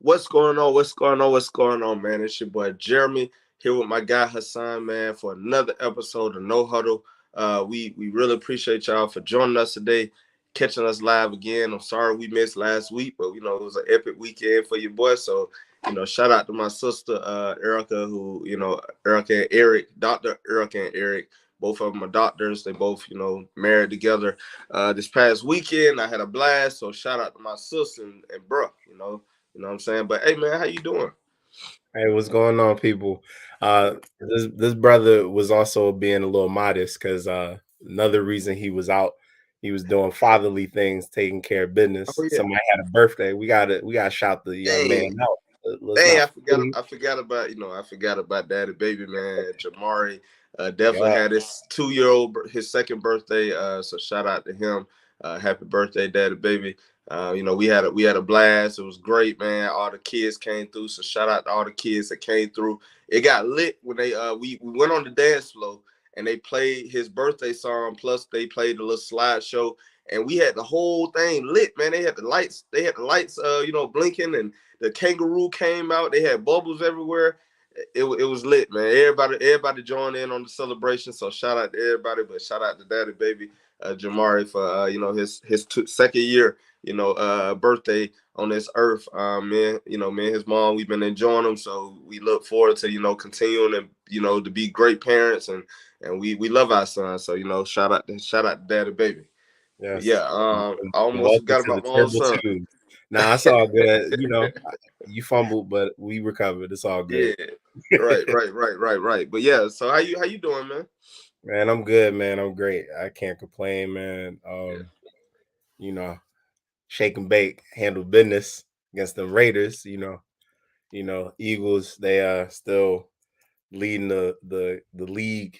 What's going on? What's going on? What's going on, man? It's your boy Jeremy here with my guy Hassan, man, for another episode of No Huddle. We really appreciate y'all for joining us today, catching us live again. I'm sorry we missed last week, but it was an epic weekend for your boy. So shout out to my sister Erica, who Erica and Eric, Dr. Erica and Eric. Both of them are doctors. They both, married together. This past weekend, I had a blast. So shout out to my sister and bruh, you know what I'm saying? But hey man, how you doing? Hey, what's going on, people? This brother was also being a little modest because another reason he was out, he was doing fatherly things, taking care of business. Oh yeah. Somebody had a birthday. We gotta shout the young man Dang. out. Let's Dang, not I forgot fool. I forgot about I forgot about Daddy Baby, man. Jamari definitely Yeah, had his 2-year-old his second birthday. So shout out to him. Happy birthday, Daddy Baby. We had a blast. It was great, man. All the kids came through. So shout out to all the kids that came through. It got lit when we went on the dance floor and they played his birthday song, plus they played a little slideshow. And we had the whole thing lit, man. They had the lights blinking, and the kangaroo came out. They had bubbles everywhere. It was lit, man. Everybody joined in on the celebration. So shout out to everybody, but shout out to Daddy Baby Jamari for his second year birthday on this earth. Me and his mom, we've been enjoying them. So we look forward to continuing and to be great parents, and we love our son. So shout out to Daddy Baby. But yes. yeah, I And almost welcome forgot to about the my own terrible son. twos. Nah, it's all good. You fumbled, but we recovered. It's all good. Yeah. Right. But yeah, so how you doing, man? Man, I'm good, man. I'm great. I can't complain, man. Yeah. You know, shake and bake, handle business against them Raiders. Eagles. They are still leading the league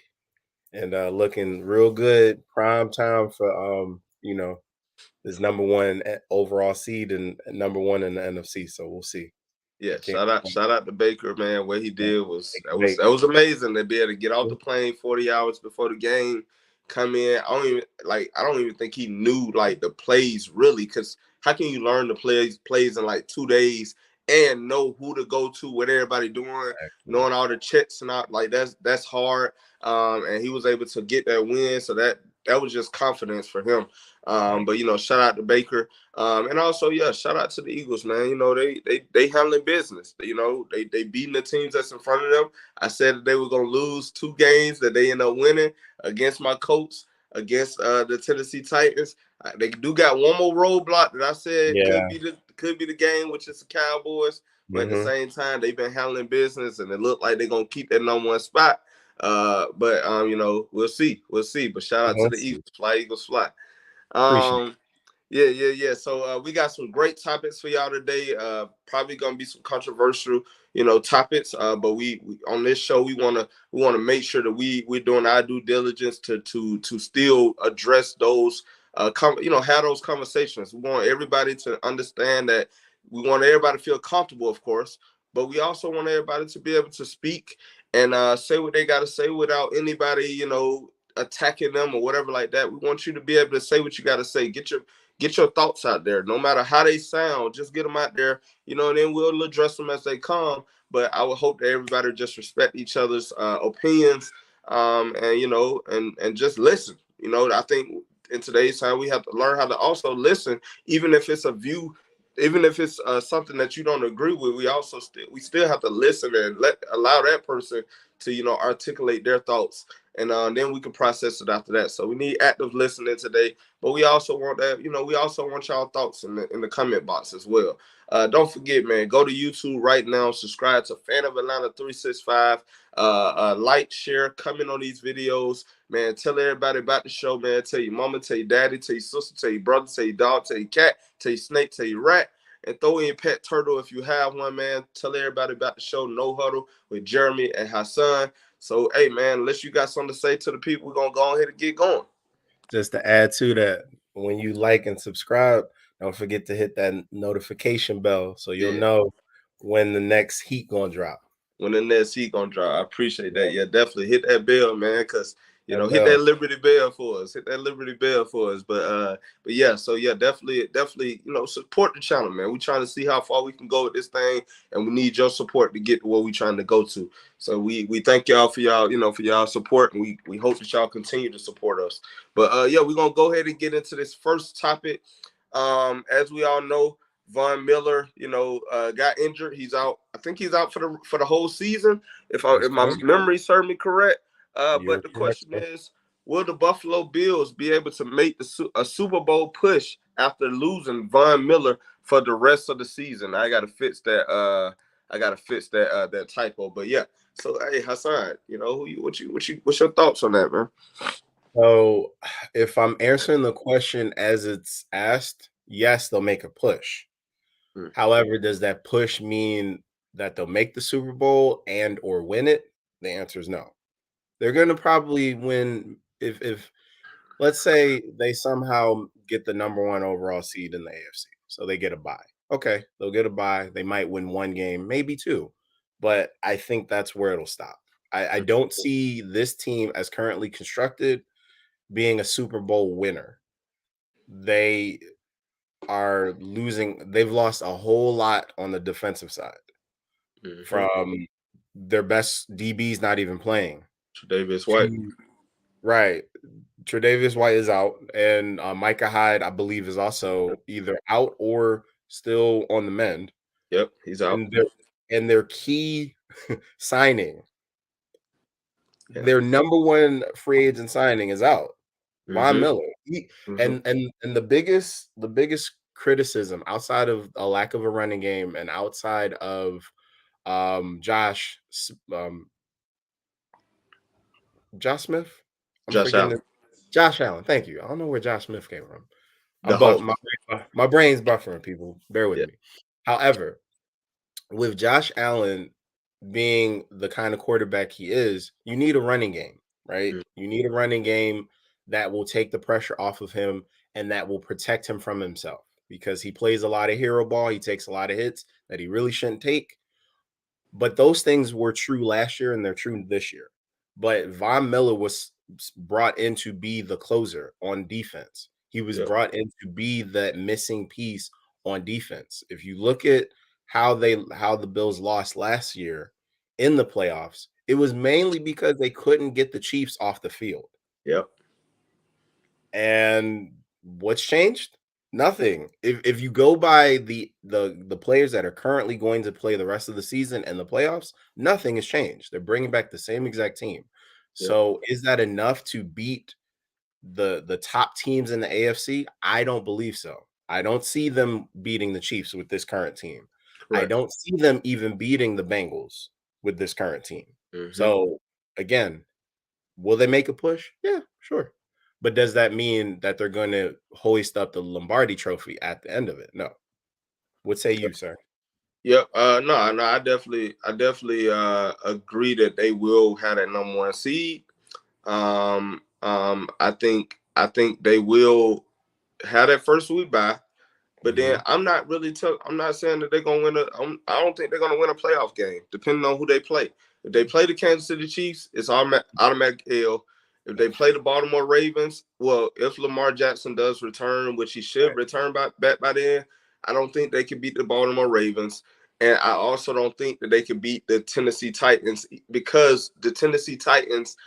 and looking real good. Prime time for this number one overall seed and number one in the NFC. So we'll see. Yeah, I can't shout out to Baker, man. What he did was shake that and was bake. that was amazing to be able to get off the plane 40 hours before the game, come in. I don't even think he knew like the plays really, because how can you learn the plays in like 2 days and know who to go to, what everybody doing, Exactly. knowing all the checks and out, like that's hard. And he was able to get that win, so that was just confidence for him. Right. But shout out to Baker. And also, yeah, shout out to the Eagles, man. They handling business. They beating the teams that's in front of them. I said that they were gonna lose 2 games that they end up winning against my Colts, against the Tennessee Titans. They do got one more roadblock that I said Yeah. could be the game, which is the Cowboys. But at the Mm-hmm. same time, they've been handling business, and it looked like they're gonna keep that number one spot. But we'll see, we'll see. But shout out to We'll the see. Eagles, fly Eagles, fly. Appreciate Um, yeah. So we got some great topics for y'all today. Probably gonna be some controversial, topics. But we on this show we wanna make sure that we're doing our due diligence to still address those have those conversations. We want everybody to understand that we want everybody to feel comfortable, of course, but we also want everybody to be able to speak and say what they gotta say without anybody, attacking them or whatever like that. We want you to be able to say what you gotta say. Get your thoughts out there, no matter how they sound. Just get them out there, and then we'll address them as they come. But I would hope that everybody just respect each other's opinions, and and just listen. I think in today's time we have to learn how to also listen, even if it's a view, even if it's something that you don't agree with. We still have to listen and allow that person to articulate their thoughts, and then we can process it after that. So we need active listening today, but we also want that, we also want y'all thoughts in the comment box as well. Don't forget, man, go to YouTube right now, subscribe to Fan of Atlanta 365, like, share, comment on these videos, man. Tell everybody about the show, man. Tell your mama, tell your daddy, tell your sister, tell your brother, tell your dog, tell your cat, tell your snake, tell your rat, and throw in pet turtle if you have one, man. Tell everybody about the show No Huddle with Jeremy and Hassan. So, hey, man, unless you got something to say to the people, we're going to go ahead and get going. Just to add to that, when you like and subscribe, don't forget to hit that notification bell so you'll Yeah. know when the next heat gonna drop. When the next heat gonna drop. I appreciate that. Yeah, definitely hit that bell, man, because You I know, hit that know. Liberty Bell for us. Hit that Liberty Bell for us. But yeah, so yeah, definitely, you know, support the channel, man. We trying to see how far we can go with this thing, and we need your support to get to where we trying to go to. So we thank y'all for y'all, you know, for y'all support, and we hope that y'all continue to support us. But yeah, we're gonna go ahead and get into this first topic. As we all know, Von Miller, you know, got injured. He's out. I think he's out for the whole season, Yes, if my sir. memory serves me correct. You're But the correct, question sir. is, will the Buffalo Bills be able to make a Super Bowl push after losing Von Miller for the rest of the season? I gotta fix that. That typo. But yeah. So hey, Hassan, you know, what's your thoughts on that, man? So, if I'm answering the question as it's asked, yes, they'll make a push. Mm, However, does that push mean that they'll make the Super Bowl and or win it? The answer is no. They're going to probably win if let's say they somehow get the number 1 overall seed in the AFC. So they get a bye. Okay, they'll get a bye. They might win one game, maybe two. But I think that's where it'll stop. I mm, don't see this team as currently constructed being a Super Bowl winner. They are losing, they've lost a whole lot on the defensive side mm-hmm. from their best DBs not even playing Davis White. to right. Tre'Davious White is out, and Micah Hyde, I believe, is also either out or still on the mend. Yep, he's out. And their key signing, Yeah. their number 1 free agent signing is out. Von Mm-hmm. Miller. Mm-hmm. And the biggest criticism outside of a lack of a running game and outside of Josh um, Josh Smith. I'm Josh forgetting Allen. Josh Allen. Thank you. I don't know where Josh Smith came from. The But Hulk. my brain's buffering, people. Bear with Yeah. me. However, with Josh Allen being the kind of quarterback he is, you need a running game, right? Mm, You need a running game that will take the pressure off of him and that will protect him from himself because he plays a lot of hero ball. He takes a lot of hits that he really shouldn't take. But those things were true last year and they're true this year. But Von Miller was brought in to be the closer on defense. He was yep. brought in to be that missing piece on defense. If you look at how the Bills lost last year in the playoffs, it was mainly because they couldn't get the Chiefs off the field. Yep. And what's changed? Nothing. If you go by the players that are currently going to play the rest of the season and the playoffs, nothing has changed. They're bringing back the same exact team. Yep. So is that enough to beat the top teams in the AFC? I don't believe so. I don't see them beating the Chiefs with this current team. I Correct. don't see them even beating the Bengals with this current team. Mm-hmm. So again, will they make a push? Yeah, sure. But does that mean that they're going to hoist up the Lombardi trophy at the end of it? No. What say you, sir? Yep. No, I definitely agree that they will have that number 1 seed. I think they will have that first week bye. But then Mhm. I'm not saying that they're gonna win I don't think they're gonna win a playoff game, depending on who they play. If they play the Kansas City Chiefs, it's automatic L. If they play the Baltimore Ravens, well, if Lamar Jackson does return, which he should Right. return back by then, I don't think they can beat the Baltimore Ravens. And I also don't think that they can beat the Tennessee Titans because the Tennessee Titans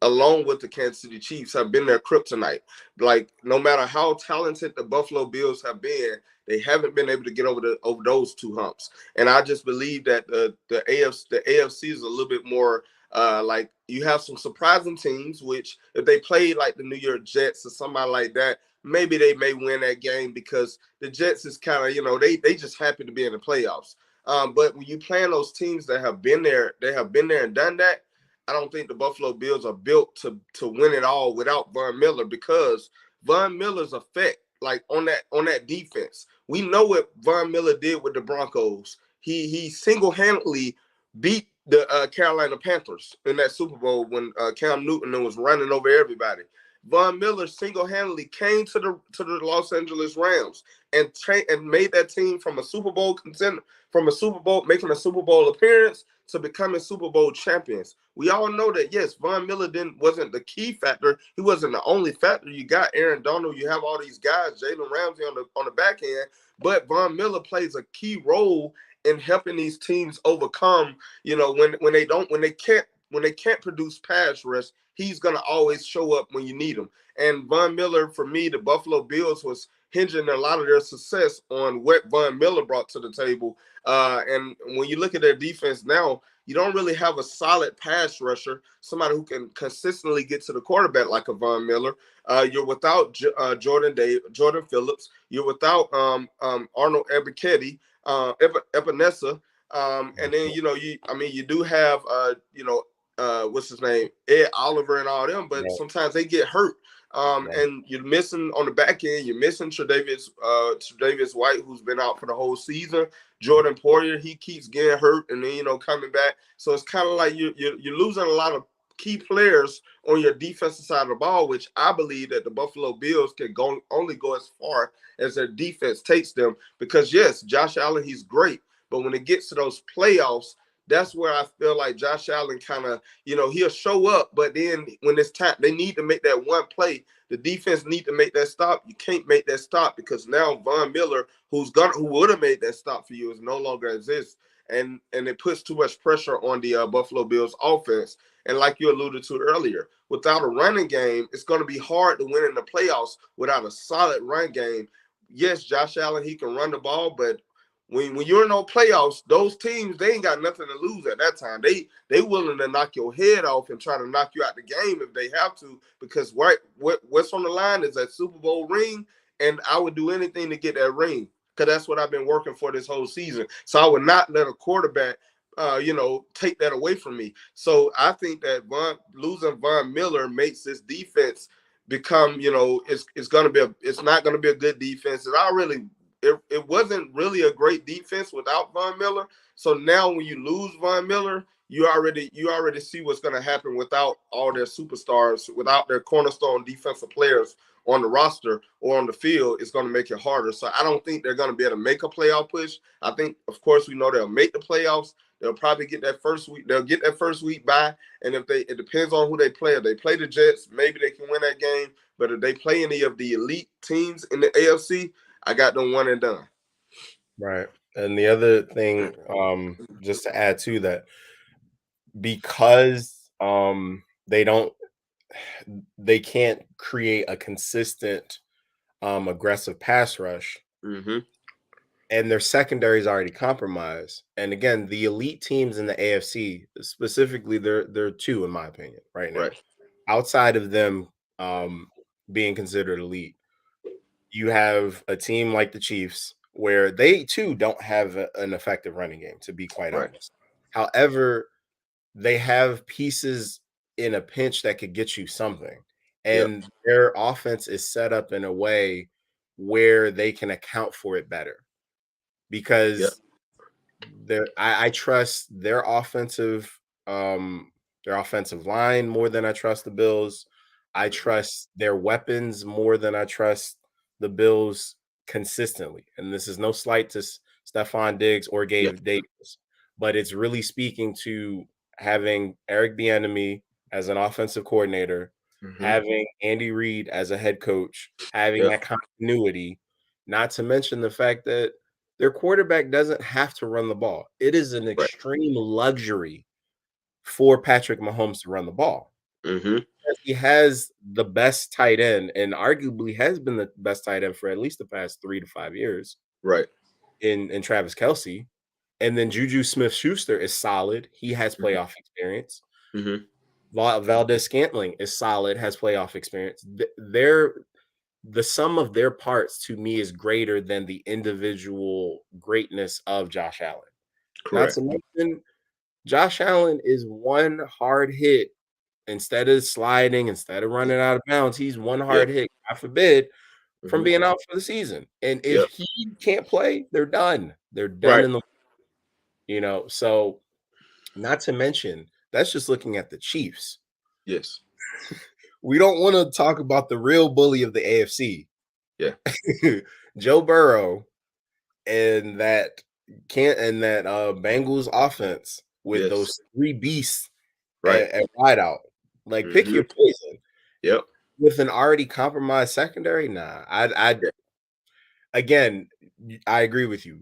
along with the Kansas City Chiefs, have been their kryptonite. Like no matter how talented the Buffalo Bills have been, they haven't been able to get over those two humps. And I just believe that the AFC is a little bit more like you have some surprising teams, which if they play like the New York Jets or somebody like that, maybe they may win that game because the Jets is kind of, they just happy to be in the playoffs. But when you playing those teams that have been there, and done that. I don't think the Buffalo Bills are built to win it all without Von Miller because Von Miller's effect, like on that defense, we know what Von Miller did with the Broncos. He single-handedly beat the Carolina Panthers in that Super Bowl when Cam Newton was running over everybody. Von Miller single-handedly came to the Los Angeles Rams and made that team from a Super Bowl contender, from a Super Bowl making a Super Bowl appearance to becoming Super Bowl champions. We all know that, yes, Von Miller wasn't the key factor. He wasn't the only factor. You got Aaron Donald. You have all these guys, Jalen Ramsey on the back end. But Von Miller plays a key role in helping these teams overcome, when they can't produce pass rush, he's gonna always show up when you need him. And Von Miller, for me, the Buffalo Bills was hinging a lot of their success on what Von Miller brought to the table. And when you look at their defense now, you don't really have a solid pass rusher, somebody who can consistently get to the quarterback like a Von Miller. You're without Jordan Phillips. You're without Arnold Ebiketie, Epinesa. And then you do have what's his name, Ed Oliver and all them, but sometimes they get hurt. And you're missing on the back end. You're missing Tre'Davious White, who's been out for the whole season. Jordan Poyer, he keeps getting hurt, and then coming back. So it's kind of like you're losing a lot of key players on your defensive side of the ball, which I believe that the Buffalo Bills can only go as far as their defense takes them. Because yes, Josh Allen, he's great, but when it gets to those playoffs, that's where I feel like Josh Allen kind of, he'll show up, but then when it's time, they need to make that one play. The defense need to make that stop. You can't make that stop because now Von Miller, who would have made that stop for you, is no longer exists, and it puts too much pressure on the Buffalo Bills offense. And like you alluded to earlier, without a running game, it's going to be hard to win in the playoffs without a solid run game. Yes, Josh Allen, he can run the ball, but when you're in those playoffs, those teams, they ain't got nothing to lose at that time. They willing to knock your head off and try to knock you out the game if they have to, because what's on the line is that Super Bowl ring, and I would do anything to get that ring because that's what I've been working for this whole season. So I would not let a quarterback take that away from me. So I think that losing Von Miller makes this defense become, it's not gonna be a good defense. It wasn't really a great defense without Von Miller. So now when you lose Von Miller, you already see what's going to happen without all their superstars, without their cornerstone defensive players on the roster or on the field. It's going to make it harder. So I don't think they're going to be able to make a playoff push. I think, of course, we know they'll make the playoffs. They'll probably get that first week. They'll get that first week by, and it depends on who they play. If they play the Jets, maybe they can win that game. But if they play any of the elite teams in the AFC, I got them one and done. Right. And the other thing, just to add to that, because they can't create a consistent aggressive pass rush, and their secondary is already compromised. And again, the elite teams in the AFC, specifically, they're two in my opinion right now. Right. Outside of them being considered elite, you have a team like the Chiefs, where they too don't have an effective running game, to be quite honest. However, they have pieces in a pinch that could get you something. And their offense is set up in a way where they can account for it better. Because I trust their offensive line more than I trust the Bills. I trust their weapons more than I trust the Bills consistently. And this is no slight to Stephon Diggs or Gabe Davis, but it's really speaking to having Eric Bieniemy as an offensive coordinator, having Andy Reid as a head coach, having that continuity, not to mention the fact that their quarterback doesn't have to run the ball. It is an extreme luxury for Patrick Mahomes to run the ball. He has the best tight end, and arguably has been the best tight end for at least the past 3 to 5 years. Right. In Travis Kelce. And then Juju Smith-Schuster is solid. He has playoff experience. Valdez-Scantling is solid, has playoff experience. The sum of their parts to me is greater than the individual greatness of Josh Allen. Correct. Not to mention, Josh Allen is one hard hit. Instead of sliding, instead of running out of bounds, he's one hard hit, God forbid, from being out for the season. And if he can't play, they're done. They're done in the so not to mention, that's just looking at the Chiefs. Yes. We don't want to talk about the real bully of the AFC. Yeah. Joe Burrow and that Bengals offense with Yes. those three beasts Right. at wideout. Like, pick Mm-hmm. your poison. Yep. With an already compromised secondary, nah. Yeah. Again, I agree with you.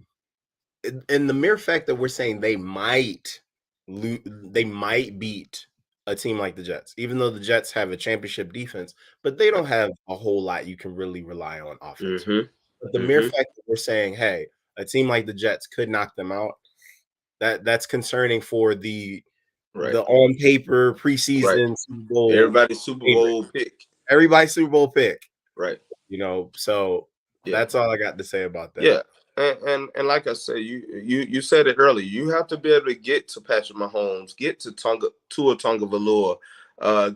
And the mere fact that we're saying they might beat a team like the Jets, even though the Jets have a championship defense, but they don't have a whole lot you can really rely on offense. Mm-hmm. But the mere Mm-hmm. fact that we're saying, hey, a team like the Jets could knock them out, that's concerning for the Right. on paper Right. preseason Super Bowl Everybody's Super favorite. Bowl pick. Everybody's Super Bowl pick. Right. So Yeah. that's all I got to say about that. Yeah, and like I said, you said it earlier. You have to be able to get to Patrick Mahomes, get to Tua Tagovailoa,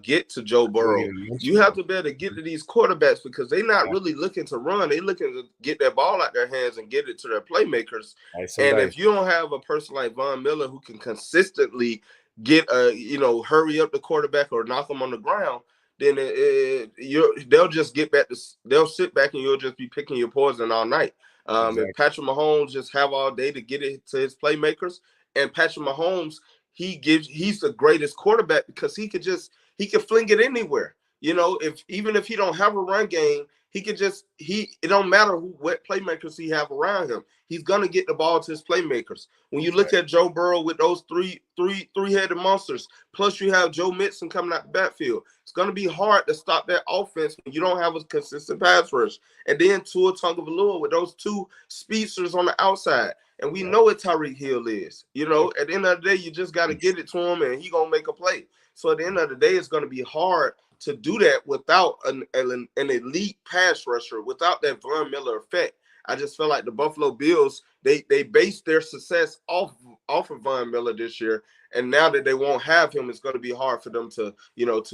get to Joe I didn't Burrow. even You mention have them. to be able to get to these quarterbacks because they're not really looking to run. They're looking to get that ball out their hands and get it to their playmakers. Nice and And dice. if you don't have a person like Von Miller who can consistently get hurry up the quarterback or knock them on the ground, then they'll just get back to they'll sit back and you'll just be picking your poison all night. If Exactly. Patrick Mahomes just have all day to get it to his playmakers, and Patrick Mahomes, he's the greatest quarterback because he can fling it anywhere. If he don't have a run game, he could it don't matter what playmakers he have around him. He's gonna get the ball to his playmakers. When you look at Joe Burrow with those three-headed monsters, plus you have Joe Mixon coming out the backfield, it's gonna be hard to stop that offense when you don't have a consistent pass rush. And then Tua Tagovailoa with those two speedsters on the outside. And we know what Tyreek Hill is. At the end of the day, you just got to get it to him, and he gonna make a play. So at the end of the day, it's gonna be hard to do that without an elite pass rusher, without that Von Miller effect. I just feel like the Buffalo Bills, they based their success off of Von Miller this year. And now that they won't have him, it's going to be hard for them to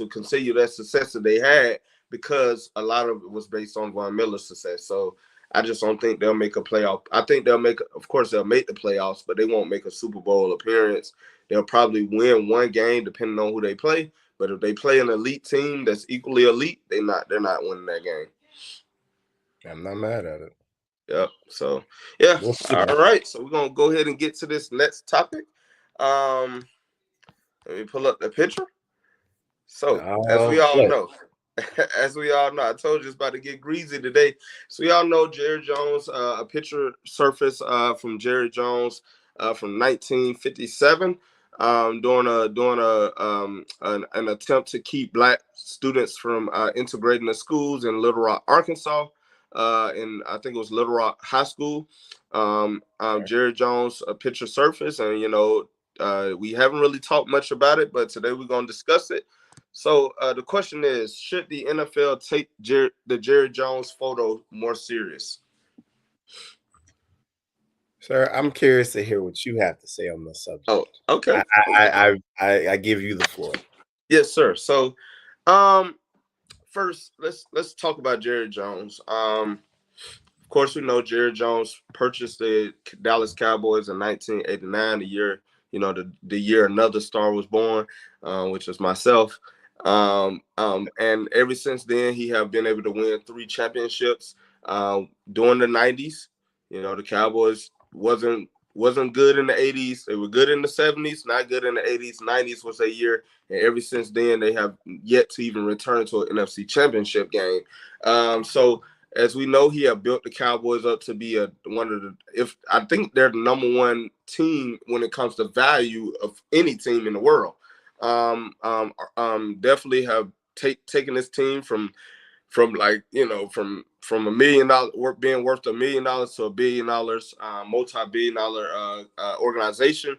continue that success that they had because a lot of it was based on Von Miller's success. So I just don't think they'll make a playoff. I think of course, they'll make the playoffs, but they won't make a Super Bowl appearance. They'll probably win one game depending on who they play. But if they play an elite team that's equally elite, they're not winning that game. I'm not mad at it. Yep. So yeah. We'll see, All man. right. So we're gonna go ahead and get to this next topic. Um, Let me pull up the picture. So as we all Look, know, I told you it's about to get greasy today. So we all know Jerry Jones, a picture surfaced from Jerry Jones from 1957, doing an attempt to keep black students from integrating the schools in Little Rock, Arkansas, and I think it was Little Rock High School. Jerry Jones, a picture surfaced, and we haven't really talked much about it, but today we're going to discuss it. So the question is, should the NFL take the Jerry Jones photo more serious? sir, I'm curious to hear what you have to say on the subject. Oh, okay. I give you the floor. Yes, sir. So, first, let's talk about Jerry Jones. Of course, we know Jerry Jones purchased the Dallas Cowboys in 1989, the year another star was born, which was myself. And ever since then, he have been able to win 3 championships. During the 90s, the Cowboys wasn't good in the 80s. They were good in the 70s, not good in the 80s. 90s was a year, and ever since then, they have yet to even return to an NFC championship game. So as we know, he had built the Cowboys up to be I think they're the number one team when it comes to value of any team in the world. Definitely have taken this team from from $1 million being worth $1 million to $1 billion, multi-billion-dollar organization.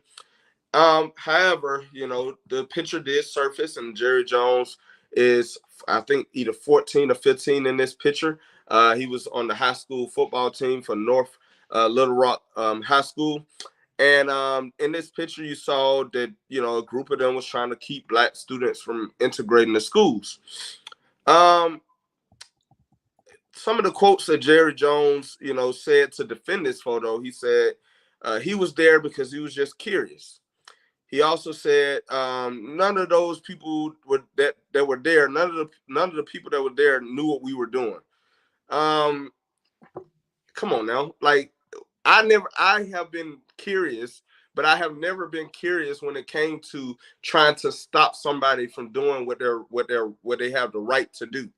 However, the picture did surface, and Jerry Jones is, I think, either 14 or 15 in this picture. He was on the high school football team for North Little Rock High School. And in this picture, you saw that, a group of them was trying to keep black students from integrating the schools. Some of the quotes that Jerry Jones, said to defend this photo, he said he was there because he was just curious. He also said none of those people that were there, none of the people that were there knew what we were doing. Come on now, like I have been curious, but I have never been curious when it came to trying to stop somebody from doing what they have the right to do.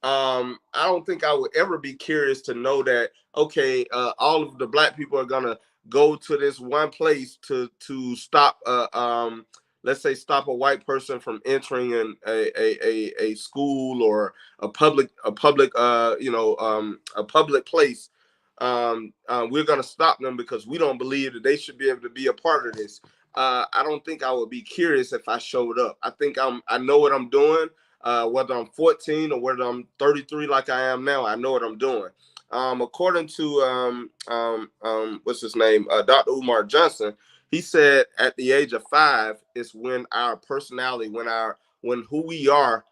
I don't think I would ever be curious to know that, okay, all of the black people are gonna go to this one place to stop let's say stop a white person from entering a school or a public place. We're going to stop them because we don't believe that they should be able to be a part of this. I don't think I would be curious if I showed up. I know what I'm doing. Whether I'm 14 or whether I'm 33 like I am now, I know what I'm doing. According to what's his name, Dr. Umar Johnson, he said at the age of 5 is when our personality, when who we are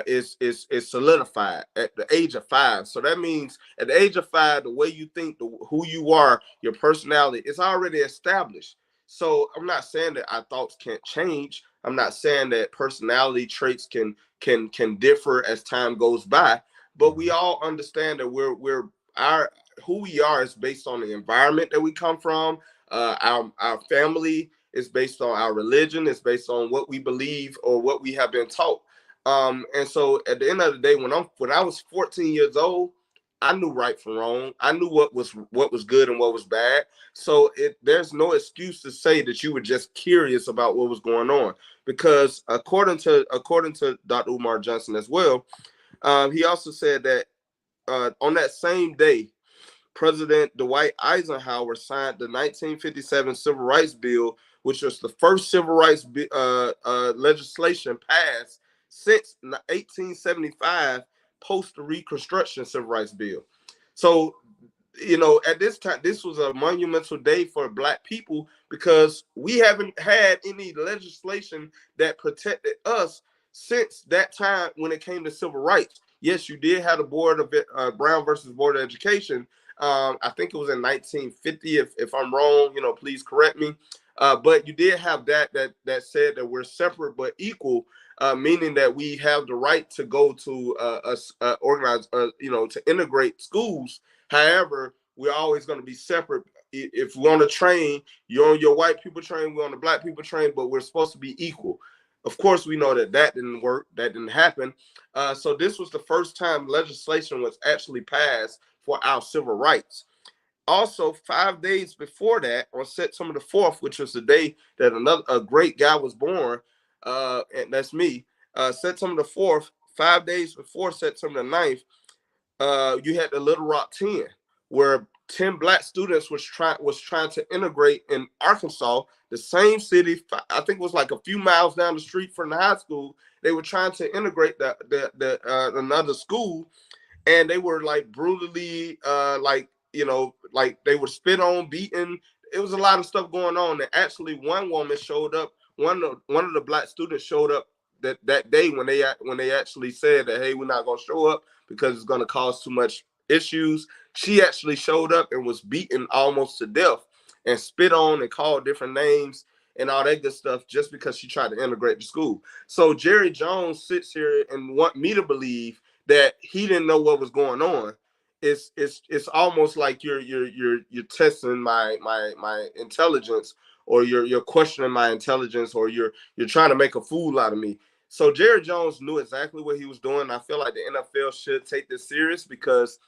is solidified at the age of 5. So that means at the age of 5, the way you think, who you are, your personality, is already established. So I'm not saying that our thoughts can't change. I'm not saying that personality traits can differ as time goes by. But we all understand that we're our who we are is based on the environment that we come from. Our family is based on our religion. It's based on what we believe or what we have been taught. And so at the end of the day, when I was 14 years old, I knew right from wrong. I knew what was good and what was bad. So there's no excuse to say that you were just curious about what was going on, because according to Dr. Umar Johnson as well, he also said that on that same day, President Dwight Eisenhower signed the 1957 Civil Rights Bill, which was the first civil rights legislation passed since 1875, post the Reconstruction Civil Rights Bill. So, at this time, this was a monumental day for Black people because we haven't had any legislation that protected us since that time when it came to civil rights. Yes, you did have the board of Brown versus Board of Education. I think it was in 1950. If I'm wrong, please correct me. But you did have that said that we're separate but equal, meaning that we have the right to go to organize, to integrate schools. However, we're always going to be separate. If we're on a train, you're on your white people train, we're on the Black people train, but we're supposed to be equal. Of course, we know that didn't work. That didn't happen. So this was the first time legislation was actually passed for our civil rights. Also, 5 days before that, on September the 4th, which was the day that a great guy was born, and that's me, September the 4th, 5 days before September the 9th, you had the Little Rock 10, where 10 Black students was trying to integrate in Arkansas, the same city. I think it was like a few miles down the street from the high school. They were trying to integrate another school, and they were like brutally like they were spit on, beaten. It was a lot of stuff going on. And actually one woman showed up, one of the Black students showed up that day when they actually said that, hey, we're not going to show up because it's going to cause too much issues. She actually showed up and was beaten almost to death and spit on and called different names and all that good stuff just because she tried to integrate the school. So Jerry Jones sits here and want me to believe that he didn't know what was going on. It's almost like you're testing my intelligence, or you're questioning my intelligence, or you're trying to make a fool out of me. So Jerry Jones knew exactly what he was doing. I feel like the NFL should take this serious because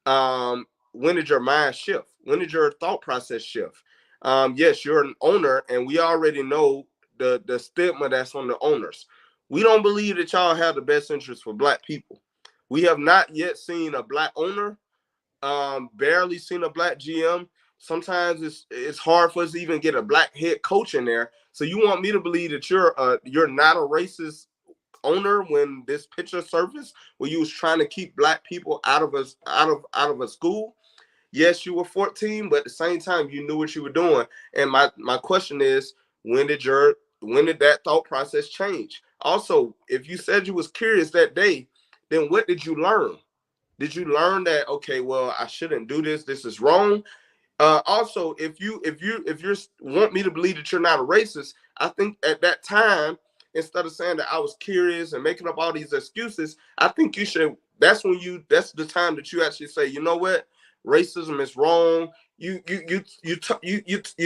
when did your mind shift? When did your thought process shift? Yes, you're an owner, and we already know the stigma that's on the owners. We don't believe that y'all have the best interest for Black people. We have not yet seen a Black owner, barely seen a Black GM. Sometimes it's hard for us to even get a Black head coach in there. So you want me to believe that you're not a racist owner when this picture surfaced, where you was trying to keep Black people out of a school? Yes, you were 14, but at the same time, you knew what you were doing. And my question is, when did that thought process change? Also, if you said you was curious that day, then what did you learn? Did you learn that, okay, well, I shouldn't do this. This is wrong. Also, if you want me to believe that you're not a racist, I think at that time, instead of saying that I was curious and making up all these excuses, I think you should. That's the time that you actually say, you know what? racism is wrong. You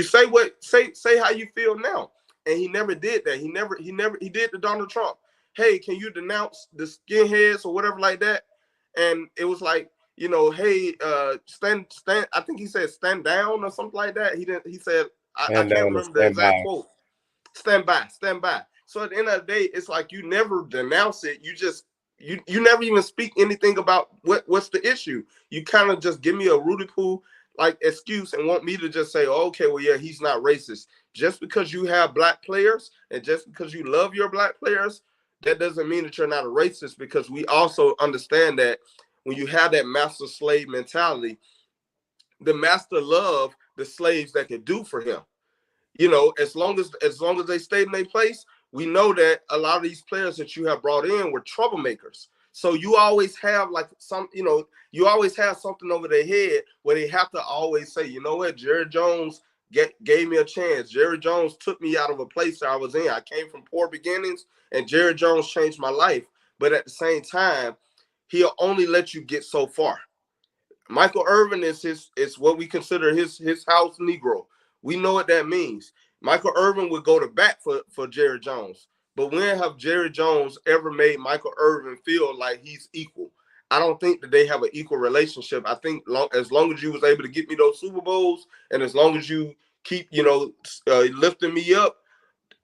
say say how you feel now, and he never did that. He did to Donald Trump. Hey, can you denounce the skinheads or whatever like that? And it was like, hey, stand. I think he said stand down or something like that. He didn't. He said I And can't down and remember the stand exact by. quote. Stand by, stand by. So at the end of the day, it's like you never denounce it. You just you never even speak anything about what's the issue. You kind of just give me a Rudy Poo like excuse and want me to just say, oh, okay, well, yeah, he's not racist. Just because you have black players and just because you love your black players, that doesn't mean that you're not a racist, because we also understand that when you have that master slave mentality, the master loved the slaves that could do for him. As long as they stayed in their place, we know that a lot of these players that you have brought in were troublemakers. So you always have like you always have something over their head where they have to always say, you know what, Jerry Jones gave me a chance. Jerry Jones took me out of a place that I was in. I came from poor beginnings, and Jerry Jones changed my life. But at the same time, he'll only let you get so far. Michael Irvin is what we consider his house Negro. We know what that means. Michael Irvin would go to bat for Jerry Jones, but when have Jerry Jones ever made Michael Irvin feel like he's equal? I don't think that they have an equal relationship. I think as long as you was able to get me those Super Bowls, and as long as you keep lifting me up,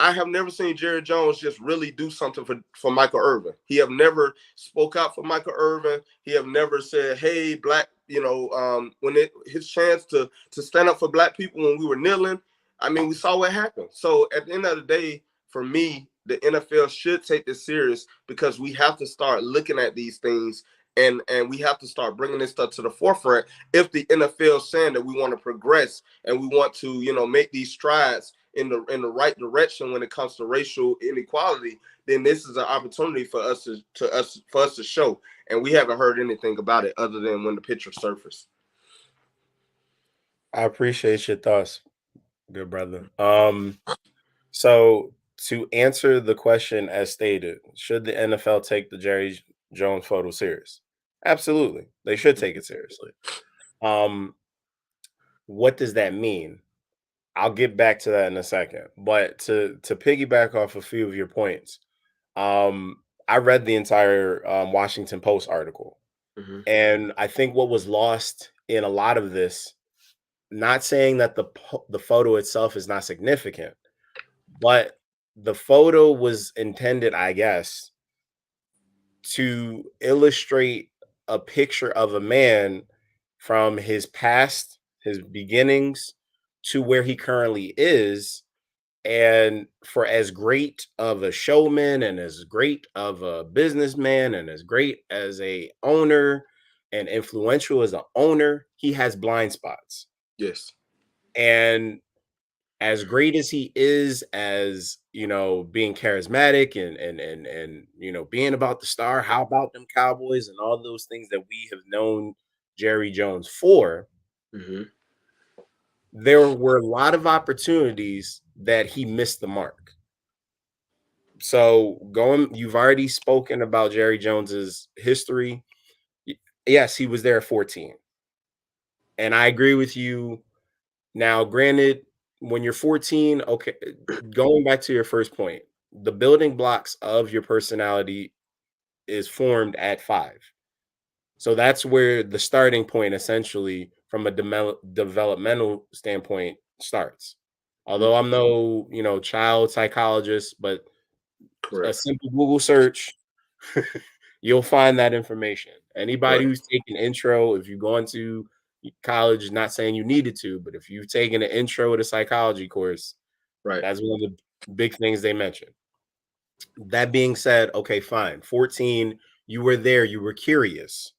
I have never seen Jerry Jones just really do something for Michael Irvin. He have never spoke out for Michael Irvin. He have never said, "Hey, black," when his chance to stand up for black people when we were kneeling. I mean, we saw what happened. So at the end of the day, for me, the NFL should take this serious, because we have to start looking at these things, and we have to start bringing this stuff to the forefront. If the NFL is saying that we want to progress and we want to, make these strides in the right direction when it comes to racial inequality, then this is an opportunity for us to show. And we haven't heard anything about it other than when the picture surfaced. I appreciate your thoughts, good brother. So to answer the question as stated, should the NFL take the Jerry Jones photo serious? Absolutely. They should take it seriously. Um, what does that mean? I'll get back to that in a second. But to piggyback off a few of your points, I read the entire Washington Post article, Mm-hmm. and I think what was lost in a lot of this, not saying that the photo itself is not significant, but the photo was intended, I guess, to illustrate a picture of a man from his past, his beginnings, to where he currently is. And for as great of a showman and as great of a businessman and as great as a owner and influential as an owner, he has blind spots. Yes. And as great as he is, as being charismatic and being about the star, how about them Cowboys and all those things that we have known Jerry Jones for, Mm-hmm. there were a lot of opportunities that he missed the mark. So you've already spoken about Jerry Jones's history. Yes, he was there at 14. And I agree with you. Now, granted, when you're 14, okay, going back to your first point, the building blocks of your personality is formed at 5. So that's where the starting point, essentially, from a developmental standpoint, starts. Although I'm no, child psychologist, but a Correct. simple Google search, you'll find that information. Anybody Right. who's taken intro, if you've gone to college, not saying you needed to, but if you've taken an intro to psychology course, Right. that's one of the big things they mention. That being said, okay, fine. 14, you were there, you were curious.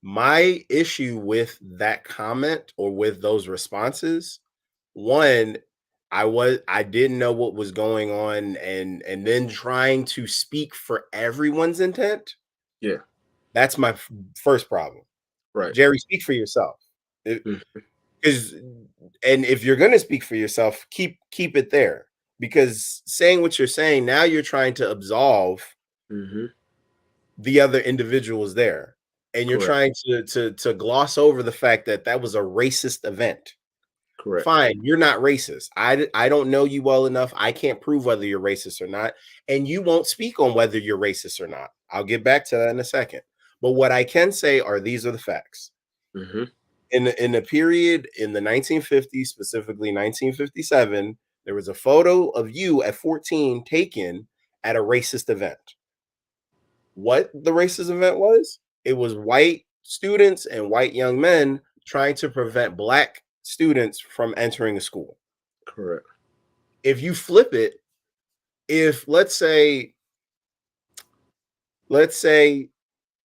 My issue with that comment or with those responses, one, I didn't know what was going on, and then trying to speak for everyone's intent. Yeah. That's my first problem. Right. Jerry, speak for yourself. Mm-hmm. Because and if you're gonna speak for yourself, keep it there. Because saying what you're saying, now you're trying to absolve Mm-hmm. the other individuals there. and you're Correct. trying to gloss over the fact that that was a racist event. Correct. Fine, you're not racist. I don't know you well enough. I can't prove whether you're racist or not, and you won't speak on whether you're racist or not. I'll get back to that in a second. But what I can say are these are the facts. Mm-hmm. In the period in the 1950s, specifically 1957, there was a photo of you at 14 taken at a racist event. What the racist event was? It was white students and white young men trying to prevent black students from entering the school. Correct. If you flip it, if let's say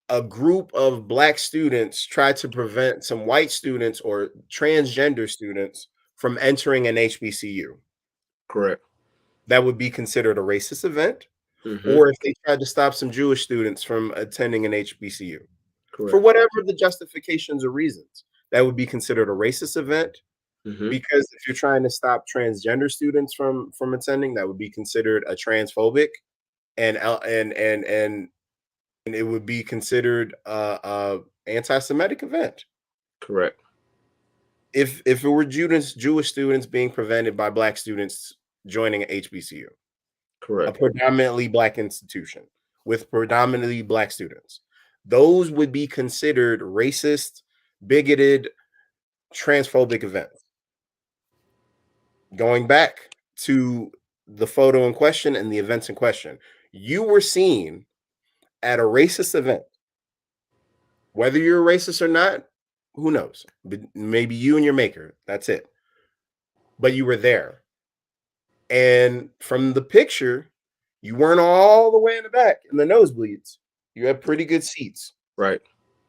a group of black students tried to prevent some white students or transgender students from entering an HBCU, Correct. that would be considered a racist event. Mm-hmm. Or if they tried to stop some Jewish students from attending an HBCU, for Correct. whatever the justifications or reasons, that would be considered a racist event. Mm-hmm. Because if you're trying to stop transgender students from attending, that would be considered a transphobic, and it would be considered a anti-Semitic event. Correct. If it were Jewish students being prevented by black students joining an HBCU, a Correct. predominantly black institution with predominantly black students, those would be considered racist, bigoted, transphobic events. Going back to the photo in question and the events in question, you were seen at a racist event. Whether you're a racist or not, who knows? But maybe you and your maker. That's it. But you were there. And from the picture, you weren't all the way in the back in the nosebleeds. You had pretty good seats. Right.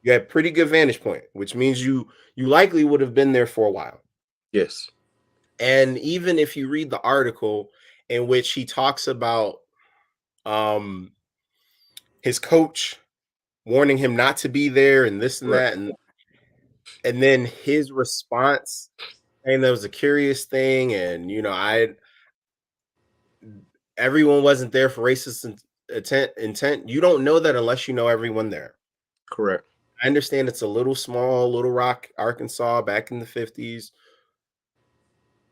You had pretty good vantage point, which means you likely would have been there for a while. Yes. And even if you read the article in which he talks about his coach warning him not to be there and this and Right. that, and then his response saying that was a curious thing, and everyone wasn't there for racist intent. You don't know that unless you know everyone there. Correct. I understand it's a little small, Little Rock, Arkansas, back in the 50s.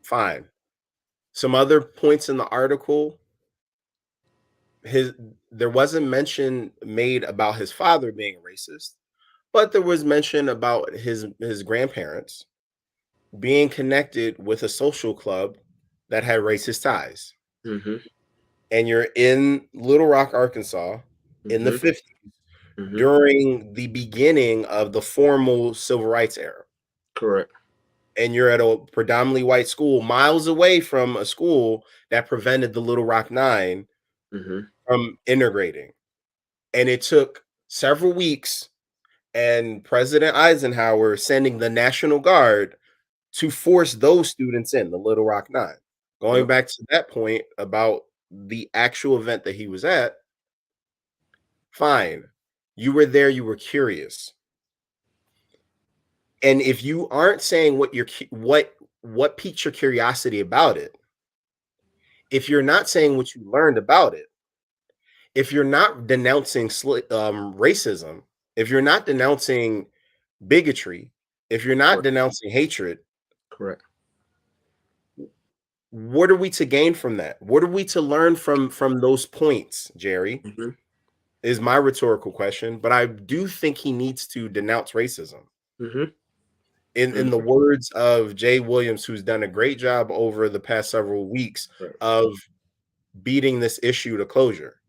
Fine. Some other points in the article, there wasn't mention made about his father being a racist, but there was mention about his grandparents being connected with a social club that had racist ties. Mm-hmm. And you're in Little Rock, Arkansas in the Mm-hmm. 50s Mm-hmm. during the beginning of the formal civil rights era. Correct. And you're at a predominantly white school miles away from a school that prevented the Little Rock Nine Mm-hmm. from integrating. And it took several weeks and President Eisenhower sending the National Guard to force those students in, the Little Rock Nine. Going Yep. back to that point about the actual event that he was at, fine. You were there, you were curious. And if you aren't saying what piqued your curiosity about it, if you're not saying what you learned about it, if you're not denouncing racism, if you're not denouncing bigotry, if you're not Correct. denouncing hatred, Correct. what are we to gain from that? What are we to learn from those points, Jerry? Mm-hmm. Is my rhetorical question, but I do think he needs to denounce racism. Mm-hmm. In the words of Jay Williams, who's done a great job over the past several weeks Right. of beating this issue to closure,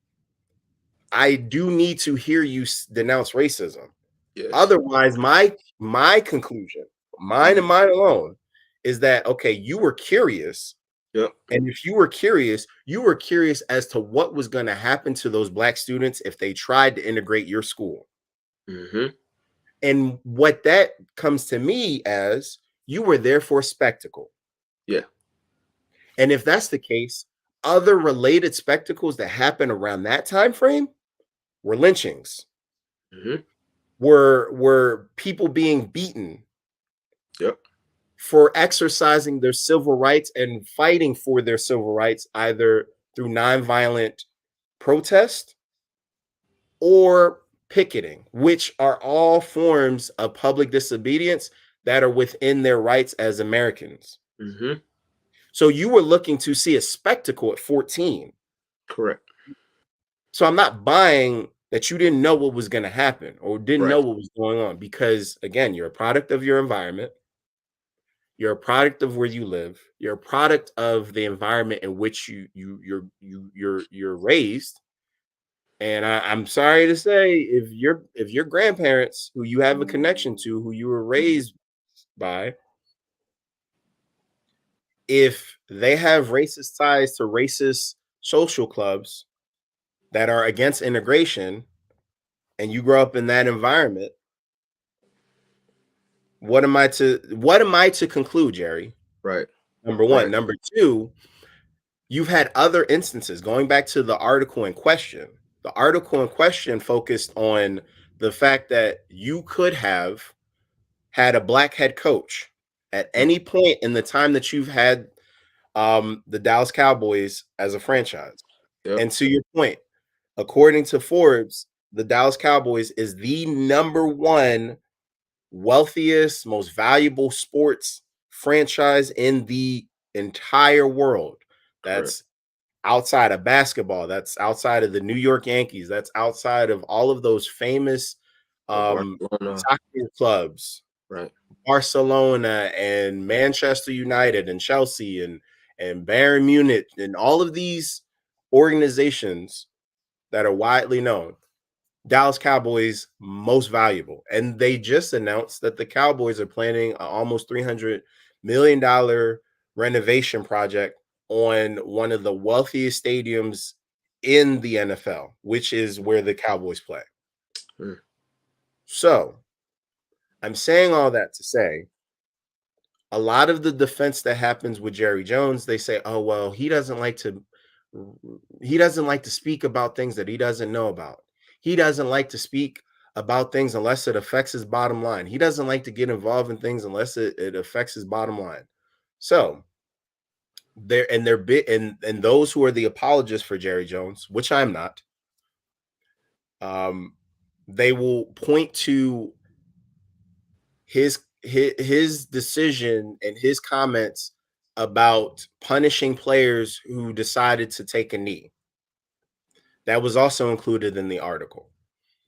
I do need to hear you denounce racism. Yes. Otherwise, my conclusion, mine and mine alone, is that okay, you were curious. Yep. And if you were curious as to what was going to happen to those black students if they tried to integrate your school. Mm-hmm. And what that comes to me as, you were there for spectacle. Yeah. And if that's the case, other related spectacles that happened around that time frame were lynchings, Mm-hmm. were people being beaten. Yep. For exercising their civil rights and fighting for their civil rights, either through nonviolent protest or picketing, which are all forms of public disobedience that are within their rights as Americans. Mm-hmm. So you were looking to see a spectacle at 14. Correct. So I'm not buying that you didn't know what was going to happen or didn't Right. know what was going on, because again, you're a product of your environment. You're a product of where you live. You're a product of the environment in which you're raised. And I'm sorry to say, if your grandparents, who you have a connection to, who you were raised by, if they have racist ties to racist social clubs that are against integration, and you grow up in that environment, what am I to conclude, Jerry? Right. Number one. Right. Number two, you've had other instances going back to the article in question. The article in question focused on the fact that you could have had a black head coach at any point in the time that you've had the Dallas Cowboys as a franchise. Yep. And to your point, according to Forbes, the Dallas Cowboys is the number one wealthiest, most valuable sports franchise in the entire world. Correct. That's outside of basketball. That's outside of the New York Yankees. That's outside of all of those famous Barcelona. soccer clubs, Right. Barcelona and Manchester United and Chelsea and Bayern Munich and all of these organizations that are widely known. Dallas Cowboys most valuable. And they just announced that the Cowboys are planning an almost $300 million renovation project on one of the wealthiest stadiums in the NFL, which is where the Cowboys play. Mm. So I'm saying all that to say, a lot of the defense that happens with Jerry Jones, they say, oh, well, he doesn't like to speak about things that he doesn't know about. He doesn't like to speak about things unless it affects his bottom line. He doesn't like to get involved in things unless it affects his bottom line. So they're big, and those who are the apologists for Jerry Jones, which I'm not, they will point to his decision and his comments about punishing players who decided to take a knee. That was also included in the article.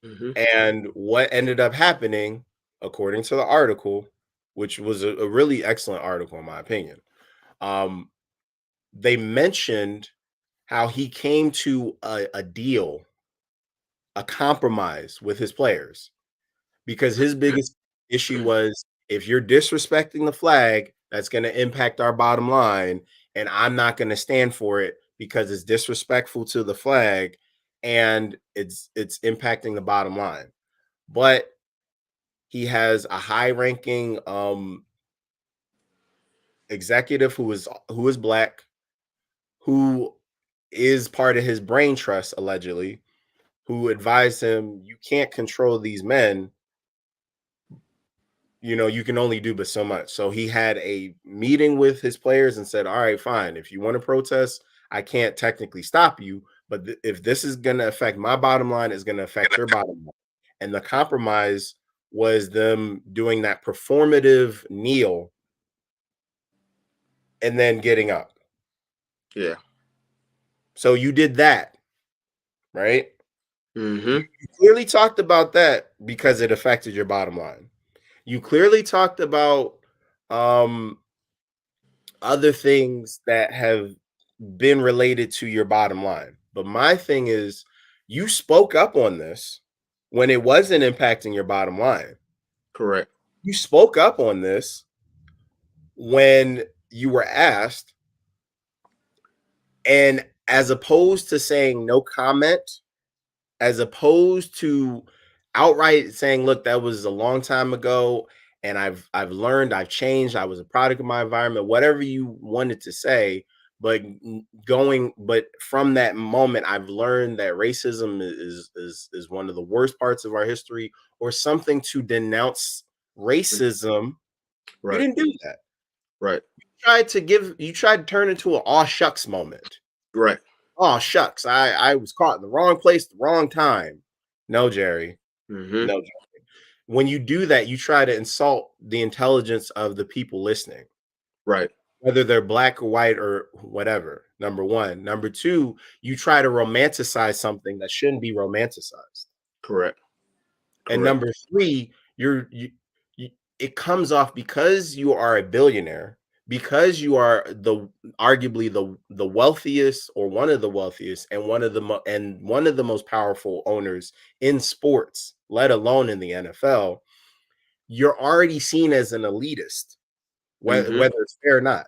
Mm-hmm. And what ended up happening, according to the article, which was a really excellent article in my opinion, they mentioned how he came to a deal, a compromise with his players, because his biggest issue was, if you're disrespecting the flag, that's going to impact our bottom line, and I'm not going to stand for it because it's disrespectful to the flag and it's impacting the bottom line. But he has a high-ranking executive who is black, who is part of his brain trust allegedly, who advised him, you can't control these men. You can only do but so much. So he had a meeting with his players and said, all right, fine. If you want to protest, I can't technically stop you. But if this is going to affect my bottom line, it's going to affect your bottom line. And the compromise was them doing that performative kneel and then getting up. Yeah. So you did that, right? Mm-hmm. You clearly talked about that because it affected your bottom line. You clearly talked about other things that have been related to your bottom line. But my thing is, you spoke up on this when it wasn't impacting your bottom line. Correct. You spoke up on this when you were asked. And as opposed to saying no comment, as opposed to outright saying, look, that was a long time ago, and I've learned, I've changed, I was a product of my environment, whatever you wanted to say, but from that moment, I've learned that racism is one of the worst parts of our history, or something to denounce racism. You Right. didn't do that. Right. You tried to turn into an aw shucks moment. Right. Oh shucks, I was caught in the wrong place, the wrong time. No, Jerry. Mm-hmm. No, when you do that, you try to insult the intelligence of the people listening, Right. whether they're black or white or whatever. Number one. Number two, you try to romanticize something that shouldn't be romanticized. Correct. And Correct. number three, you it comes off because you are a billionaire, because you are the arguably the wealthiest or one of the wealthiest and one of the most powerful owners in sports, let alone in the NFL. You're already seen as an elitist, Mm-hmm. whether it's fair or not.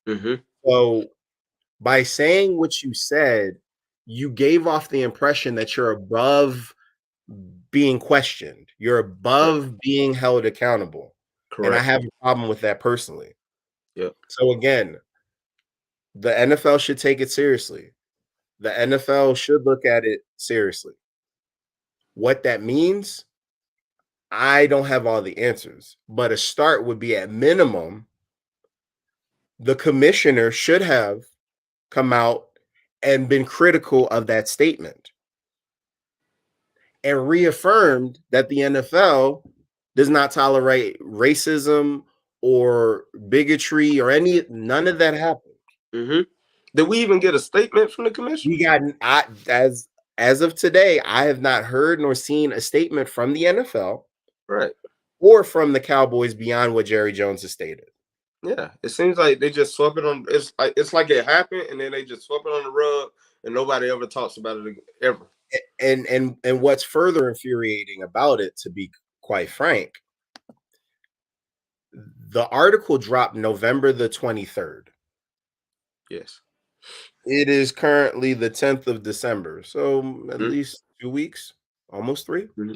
Mm-hmm. So by saying what you said, you gave off the impression that you're above being questioned. You're Right. above being held accountable. And I Correct. have a problem with that personally. Yep. So again, the NFL should take it seriously. The NFL should look at it seriously. What that means, I don't have all the answers, but a start would be at minimum, the commissioner should have come out and been critical of that statement and reaffirmed that the NFL does not tolerate racism or bigotry or none of that happened. Mm-hmm. Did we even get a statement from the commission? We got as of today, I have not heard nor seen a statement from the NFL Right. or from the Cowboys beyond what Jerry Jones has stated. Yeah. It seems like they just swept it on. It's like it happened, and then they just swept it on the rug, and nobody ever talks about it ever. And what's further infuriating about it, to be quite frank, the article dropped November the 23rd. Yes. It is currently the 10th of December, so at Mm-hmm. least 2 weeks, almost 3. Mm-hmm.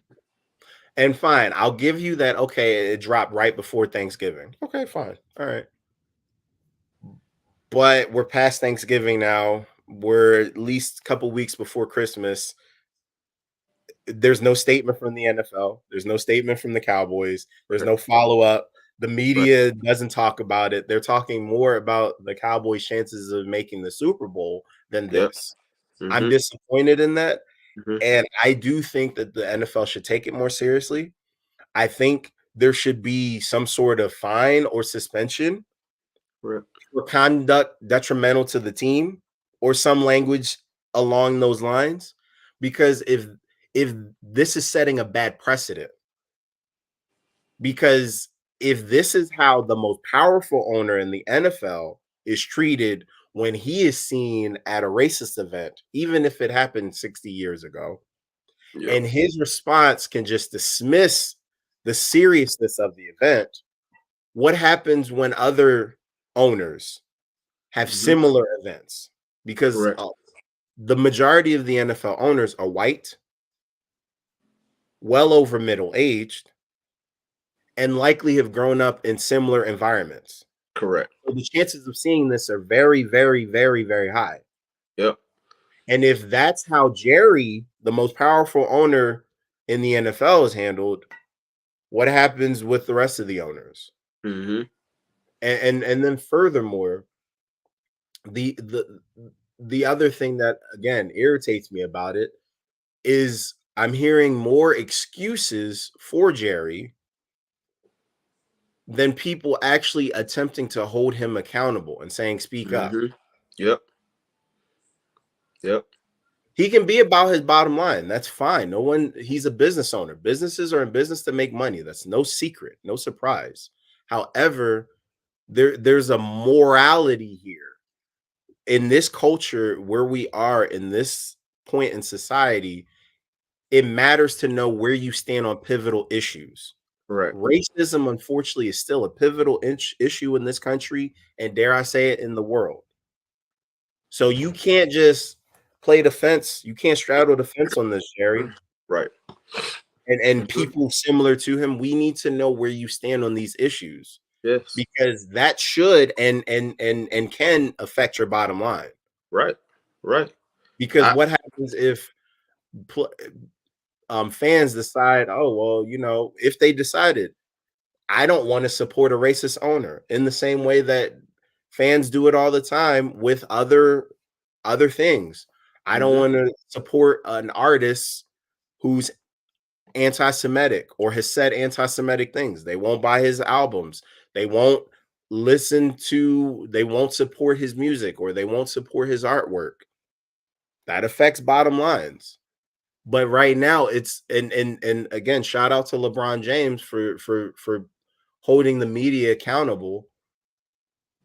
And fine, I'll give you that. Okay, it dropped right before Thanksgiving. Okay, fine. All right. But we're past Thanksgiving now. We're at least a couple weeks before Christmas. There's no statement from the NFL. There's no statement from the Cowboys. There's Right. no follow up. The Right. media doesn't talk about it. They're talking more about the Cowboys' chances of making the Super Bowl than Yep. this. I'm Mm-hmm. disappointed in that. Mm-hmm. And I do think that the NFL should take it more seriously. I think there should be some sort of fine or suspension Right. for conduct detrimental to the team or some language along those lines. Because if this is setting a bad precedent, because if this is how the most powerful owner in the NFL is treated when he is seen at a racist event, even if it happened 60 years ago, Yep. and his response can just dismiss the seriousness of the event, what happens when other owners have Mm-hmm. similar events? Because Correct. the majority of the NFL owners are white, well over middle aged, and likely have grown up in similar environments. Correct. So the chances of seeing this are very, very, very, very high. Yep. And if that's how Jerry, the most powerful owner in the NFL, is handled, what happens with the rest of the owners? Mm-hmm. And then furthermore, the the other thing that again irritates me about it is I'm hearing more excuses for Jerry than people actually attempting to hold him accountable and saying, speak up. Mm-hmm. Yep. Yep. He can be about his bottom line. That's fine. No one, he's a business owner. Businesses are in business to make money. That's no secret, no surprise. However, there's a morality here in this culture where we are in this point in society. It matters to know where you stand on pivotal issues. Correct. Racism, unfortunately, is still a pivotal issue in this country, and dare I say it, in the world. So you can't just play the fence. You can't straddle the fence on this, Jerry. Right. And Mm-hmm. people similar to him, we need to know where you stand on these issues Yes. because that should and can affect your bottom line. Right. Right. Because I, what happens if fans decide, oh well, if they decided I don't want to support a racist owner in the same way that fans do it all the time with other things. I don't mm-hmm. want to support an artist who's anti-Semitic or has said anti-Semitic things. They won't buy his albums. They won't they won't support his music, or they won't support his artwork. That affects bottom lines. But right now it's and again, shout out to LeBron James for holding the media accountable,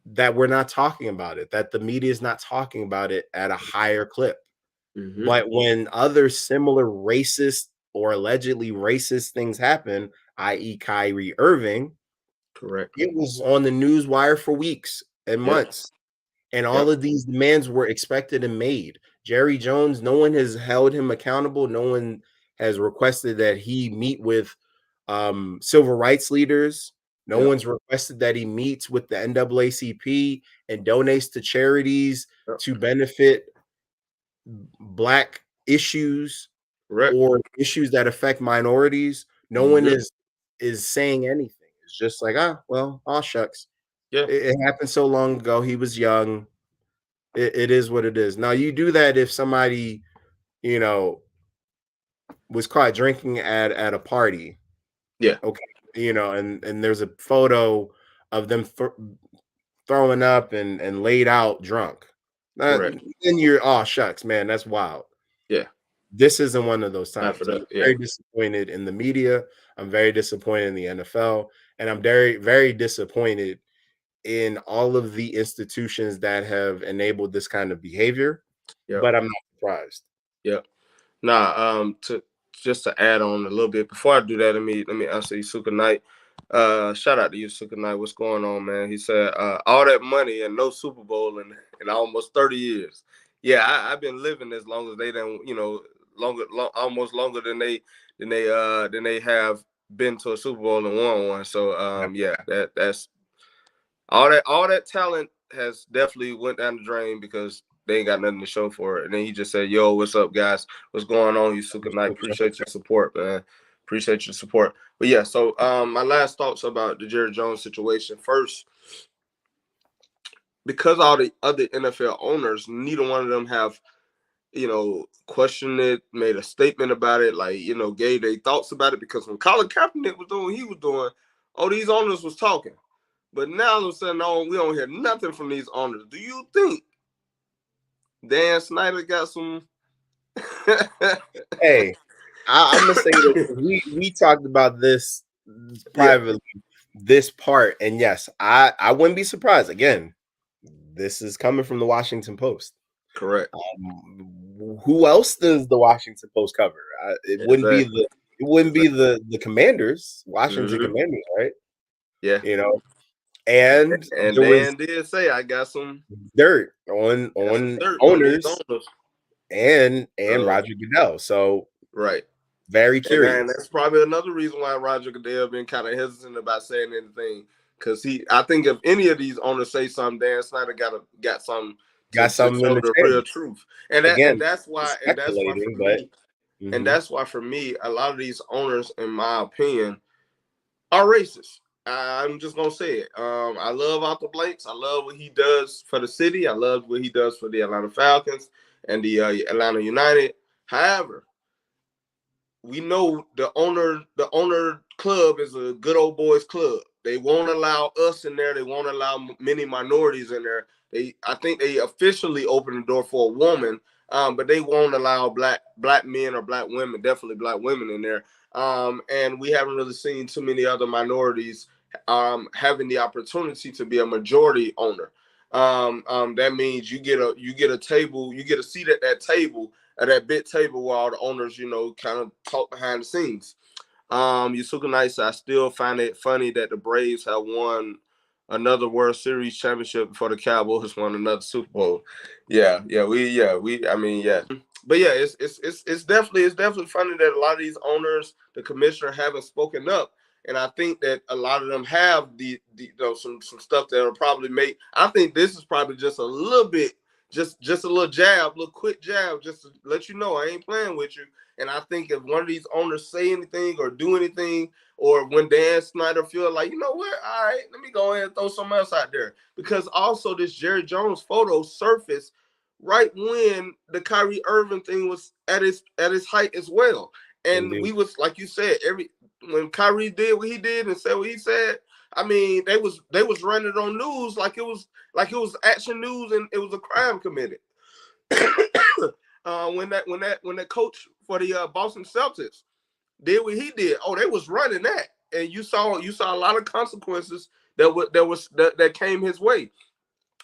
that we're not talking about it, that the media is not talking about it at a higher clip. Mm-hmm. But when other similar racist or allegedly racist things happen, i.e. Kyrie Irving, Correct. it was on the news wire for weeks and Yep. months. And Yep. all of these demands were expected and made. Jerry Jones, no one has held him accountable. No one has requested that he meet with civil rights leaders. No Yep. one's requested that he meets with the NAACP and donates to charities Yep. to benefit Black issues Correct. or issues that affect minorities. No one Mm-hmm. is saying anything. It's just like, well, shucks. Yeah. It happened so long ago. He was young. It is what it is. Now you do that if somebody, you know, was caught drinking at a party. Yeah. Okay, and there's a photo of them throwing up and laid out drunk. Correct. Then you're, shucks, man, that's wild. Yeah. This isn't one of those Not for times. I'm that. Yeah. very disappointed in the media. I'm very disappointed in the NFL, and I'm very, very disappointed in all of the institutions that have enabled this kind of behavior. Yep. But I'm not surprised. Yep. Nah, to just to add on a little bit before I do that, let me answer Yusuka Knight. Shout out to Yusuka Knight. What's going on, man? He said, all that money and no Super Bowl in almost 30 years. Yeah, I've been living as long as they done, almost longer than they have been to a Super Bowl and won one. So yeah, that's all that talent has definitely went down the drain because they ain't got nothing to show for it. And then he just said, "Yo, what's up, guys? What's going on, Yusuka Knight? Appreciate your support, man. Appreciate your support." But yeah, so my last thoughts about the Jerry Jones situation. First, because all the other NFL owners, neither one of them have, questioned it, made a statement about it, like, gave their thoughts about it. Because when Colin Kaepernick was doing what he was doing, these owners was talking. But now all of a sudden, we don't hear nothing from these owners. Do you think Dan Snyder got some? Hey, I'm gonna say this. We talked about this Yeah, privately, this part, and yes, I wouldn't be surprised. Again, this is coming from the Washington Post. correct. Who else does the Washington Post cover? It wouldn't be Exactly. the it wouldn't be the Commanders, Washington Mm-hmm. Commanders, right? Yeah. And And there was Dan did say, "I got some dirt on dirt on these owners owners." and So Roger Goodell. So right. very And curious. that's probably another reason why Roger Goodell been kind of hesitant about saying anything, because I think if any of these owners say something, Dan Snyder got something Got to something in tell the the chamber. real truth, and Again, that's why for speculating, but me, and mhm. that's why for me, a lot of these owners, in my opinion, are racist. I'm just gonna say it. I love Arthur Blanks. I love what he does for the city. I love what he does for the Atlanta Falcons and the Atlanta United. However, we know the owner club is a good old boys club. They won't allow us in there. They won't allow many minorities in there. I think they officially opened the door for a woman, but they won't allow black men or black women, definitely black women in there. And we haven't really seen too many other minorities having the opportunity to be a majority owner. That means you get a table, you get a seat at that table, at that big table where all the owners, kind of talk behind the scenes. Yusuka Nice, I still find it funny that the Braves have won another World Series championship before the Cowboys won another Super Bowl. I mean, yeah. But yeah, it's definitely funny that a lot of these owners, the commissioner, haven't spoken up. And I think that a lot of them have some stuff that'll probably make. I think this is probably just a little bit, just a little jab, little quick jab, just to let you know I ain't playing with you. And I think if one of these owners say anything or do anything, or when Dan Snyder feel like, you know what, all right, let me go ahead and throw something else out there. Because also this Jerry Jones photo surfaced right when the Kyrie Irving thing was at its height as well. And Indeed. we was, like you said, when Kyrie did what he did and said what he said, I mean, they was running on news like it was action news and it was a crime committed. When that coach for the Boston Celtics did what he did, oh, they was running that, and you saw a lot of consequences that came his way.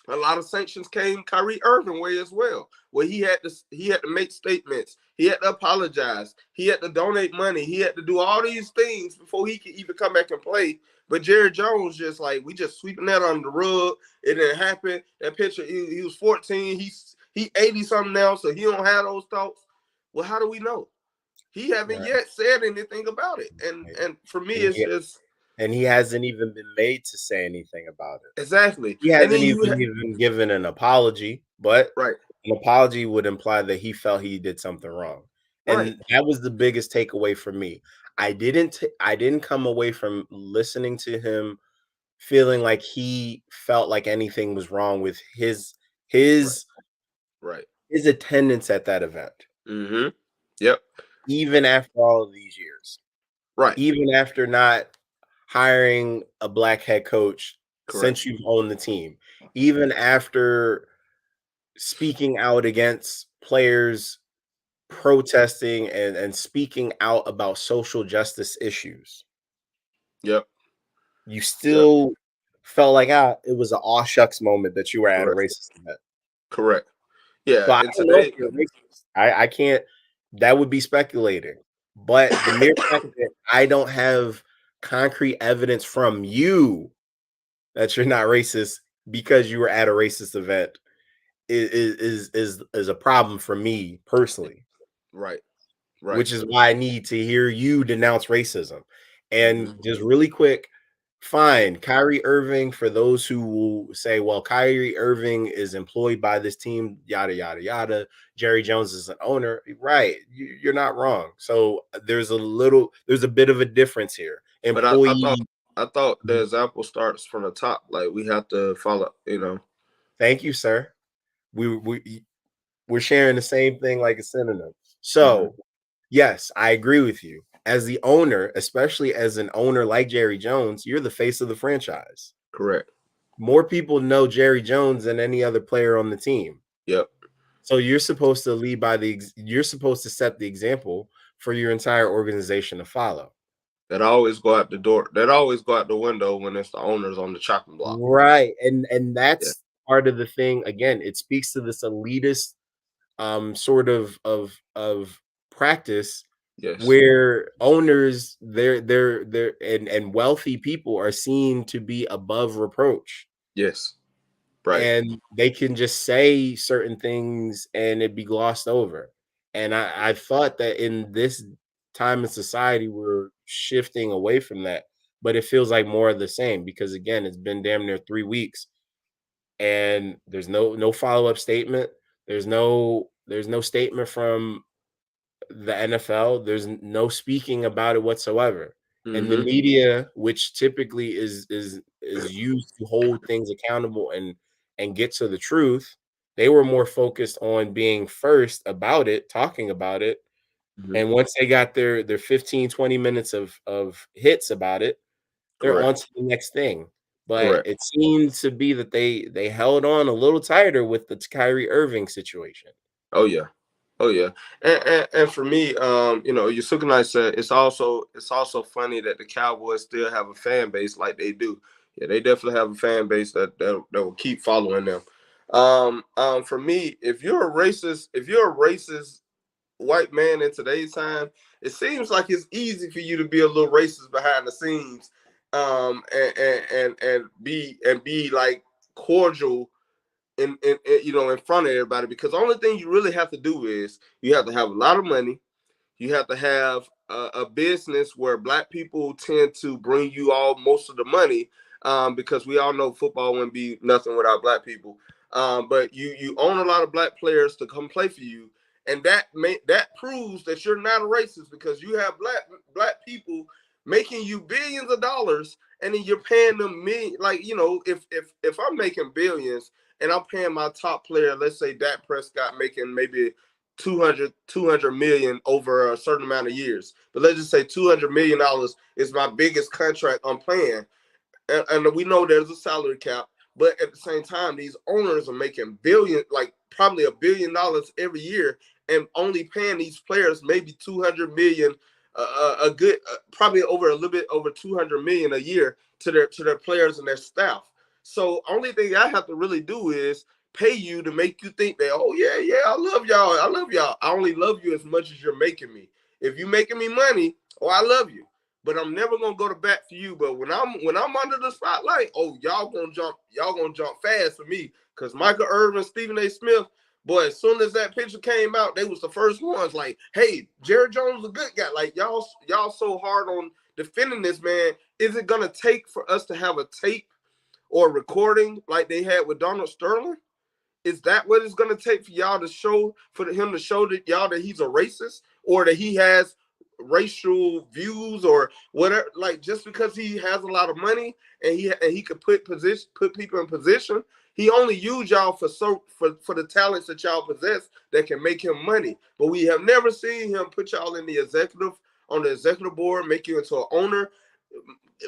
A lot of sanctions came Kyrie Irving way as well, where he had to make statements, he had to apologize, he had to donate money, he had to do all these things before he could even come back and play. But Jerry Jones just like, we just sweeping that under the rug. It didn't happen. That picture, he was 14. He 80 something now, so he don't have those thoughts. Well, how do we know? He haven't Right. yet said anything about it, and Right. and for me, And it's he, just and he hasn't even been made to say anything about it. exactly. He And then hasn't even given an apology, but right, an apology would imply that he felt he did something wrong. right, And that was the biggest takeaway for me. I didn't come away from listening to him feeling like he felt like anything was wrong with right, his right. his attendance at that event, Mm-hmm. Yep. even after all of these years, Right. even after not hiring a black head coach Correct. since you've owned the team, even after speaking out against players protesting and speaking out about social justice issues, Yep. you Yep. still felt like it was an aw shucks moment that you were at a Correct. racist event. Correct. Yeah. So I And don't know if today, you're racist. I can't. That would be speculating. But the mere fact that I don't have concrete evidence from you that you're not racist because you were at a racist event is a problem for me personally, right. Right. which is why I need to hear you denounce racism. And Mm-hmm. just really quick, fine, Kyrie Irving, for those who will say, well, Kyrie Irving is employed by this team, yada, yada, yada. Jerry Jones is an owner. Right. You're not wrong. So there's a bit of a difference here. But I thought Employee. I thought the example starts from the top. Like we have to follow. Thank you, sir. We're sharing the same thing like a synonym. Mm-hmm. So, yes, I agree with you. As the owner, especially as an owner like Jerry Jones, you're the face of the franchise. Correct. More people know Jerry Jones than any other player on the team. Yep. So you're supposed to lead you're supposed to set the example for your entire organization to follow. That always go out the door. That always go out the window when it's the owners on the chopping block. Right. And Yeah. that's part of the thing. Again, it speaks to this elitist sort of practice Yes. where owners they're and wealthy people are seen to be above reproach, Yes. Right. and they can just say certain things and it be glossed over. And I thought that in this time in society we're shifting away from that, but it feels like more of the same because again it's been damn near 3 weeks and there's no follow-up statement. There's no statement from the NFL. There's no speaking about it whatsoever. And the Mm-hmm. media, which typically is used to hold things accountable and get to the truth, they were more focused on being first about it, talking about it. Mm-hmm. And once they got their 15-20 minutes of hits about it, they're on Correct. to the next thing. But Correct. it seems to be that they held on a little tighter with the Kyrie Irving situation. Oh yeah. Oh yeah. And for me, Yusuke said it's also funny that the Cowboys still have a fan base like they do. Yeah, they definitely have a fan base that will keep following them. For me, if you're a racist white man in today's time, it seems like it's easy for you to be a little racist behind the scenes, and be like cordial in front of everybody, because the only thing you really have to do is you have to have a lot of money. You have to have a business where black people tend to bring you all most of the money, because we all know football wouldn't be nothing without black people. But you own a lot of black players to come play for you, and that proves that you're not a racist, because you have black people making you billions of dollars, and then you're paying them million. Like, if I'm making billions and I'm paying my top player, let's say Dak Prescott, making maybe 200 million over a certain amount of years. But let's just say $200 million is my biggest contract I'm playing, and we know there's a salary cap, but at the same time, these owners are making like probably $1 billion every year, and only paying these players maybe 200 million, a good, probably over a little bit over 200 million a year to their players and their staff. So only thing I have to really do is pay you to make you think that, oh yeah, yeah, I love y'all, I love y'all. I only love you as much as you're making me. If you're making me money, oh, I love you, but I'm never gonna go to bat for you. But when I'm under the spotlight, oh, y'all gonna jump fast for me. Cause Michael Irvin, Stephen A. Smith, boy, as soon as that picture came out, they was the first ones like, hey, Jerry Jones is a good guy. Like y'all so hard on defending this man. Is it gonna take for us to have a tape or a recording like they had with Donald Sterling? Is that what it's going to take for y'all to show, for him to show that y'all that he's a racist or that he has racial views or whatever? Like, just because he has a lot of money and he could put people in position, he only use y'all for the talents that y'all possess that can make him money. But we have never seen him put y'all in the executive board, make you into an owner.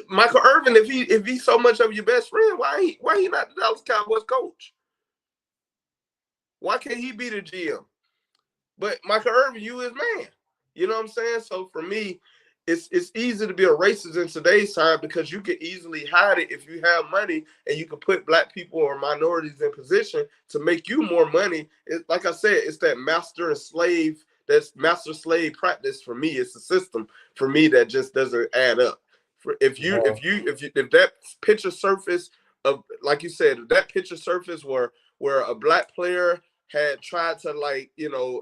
Michael Irvin, if he's so much of your best friend, why he not the Dallas Cowboys coach? Why can't he be the GM? But Michael Irvin, you his man. You know what I'm saying? So for me, it's easy to be a racist in today's time because you can easily hide it if you have money and you can put black people or minorities in position to make you more money. Like I said, it's that master and slave, that's master slave practice. For me, it's a system for me that just doesn't add up. If that picture surface of, like you said, if that picture surface where a black player had tried to, like,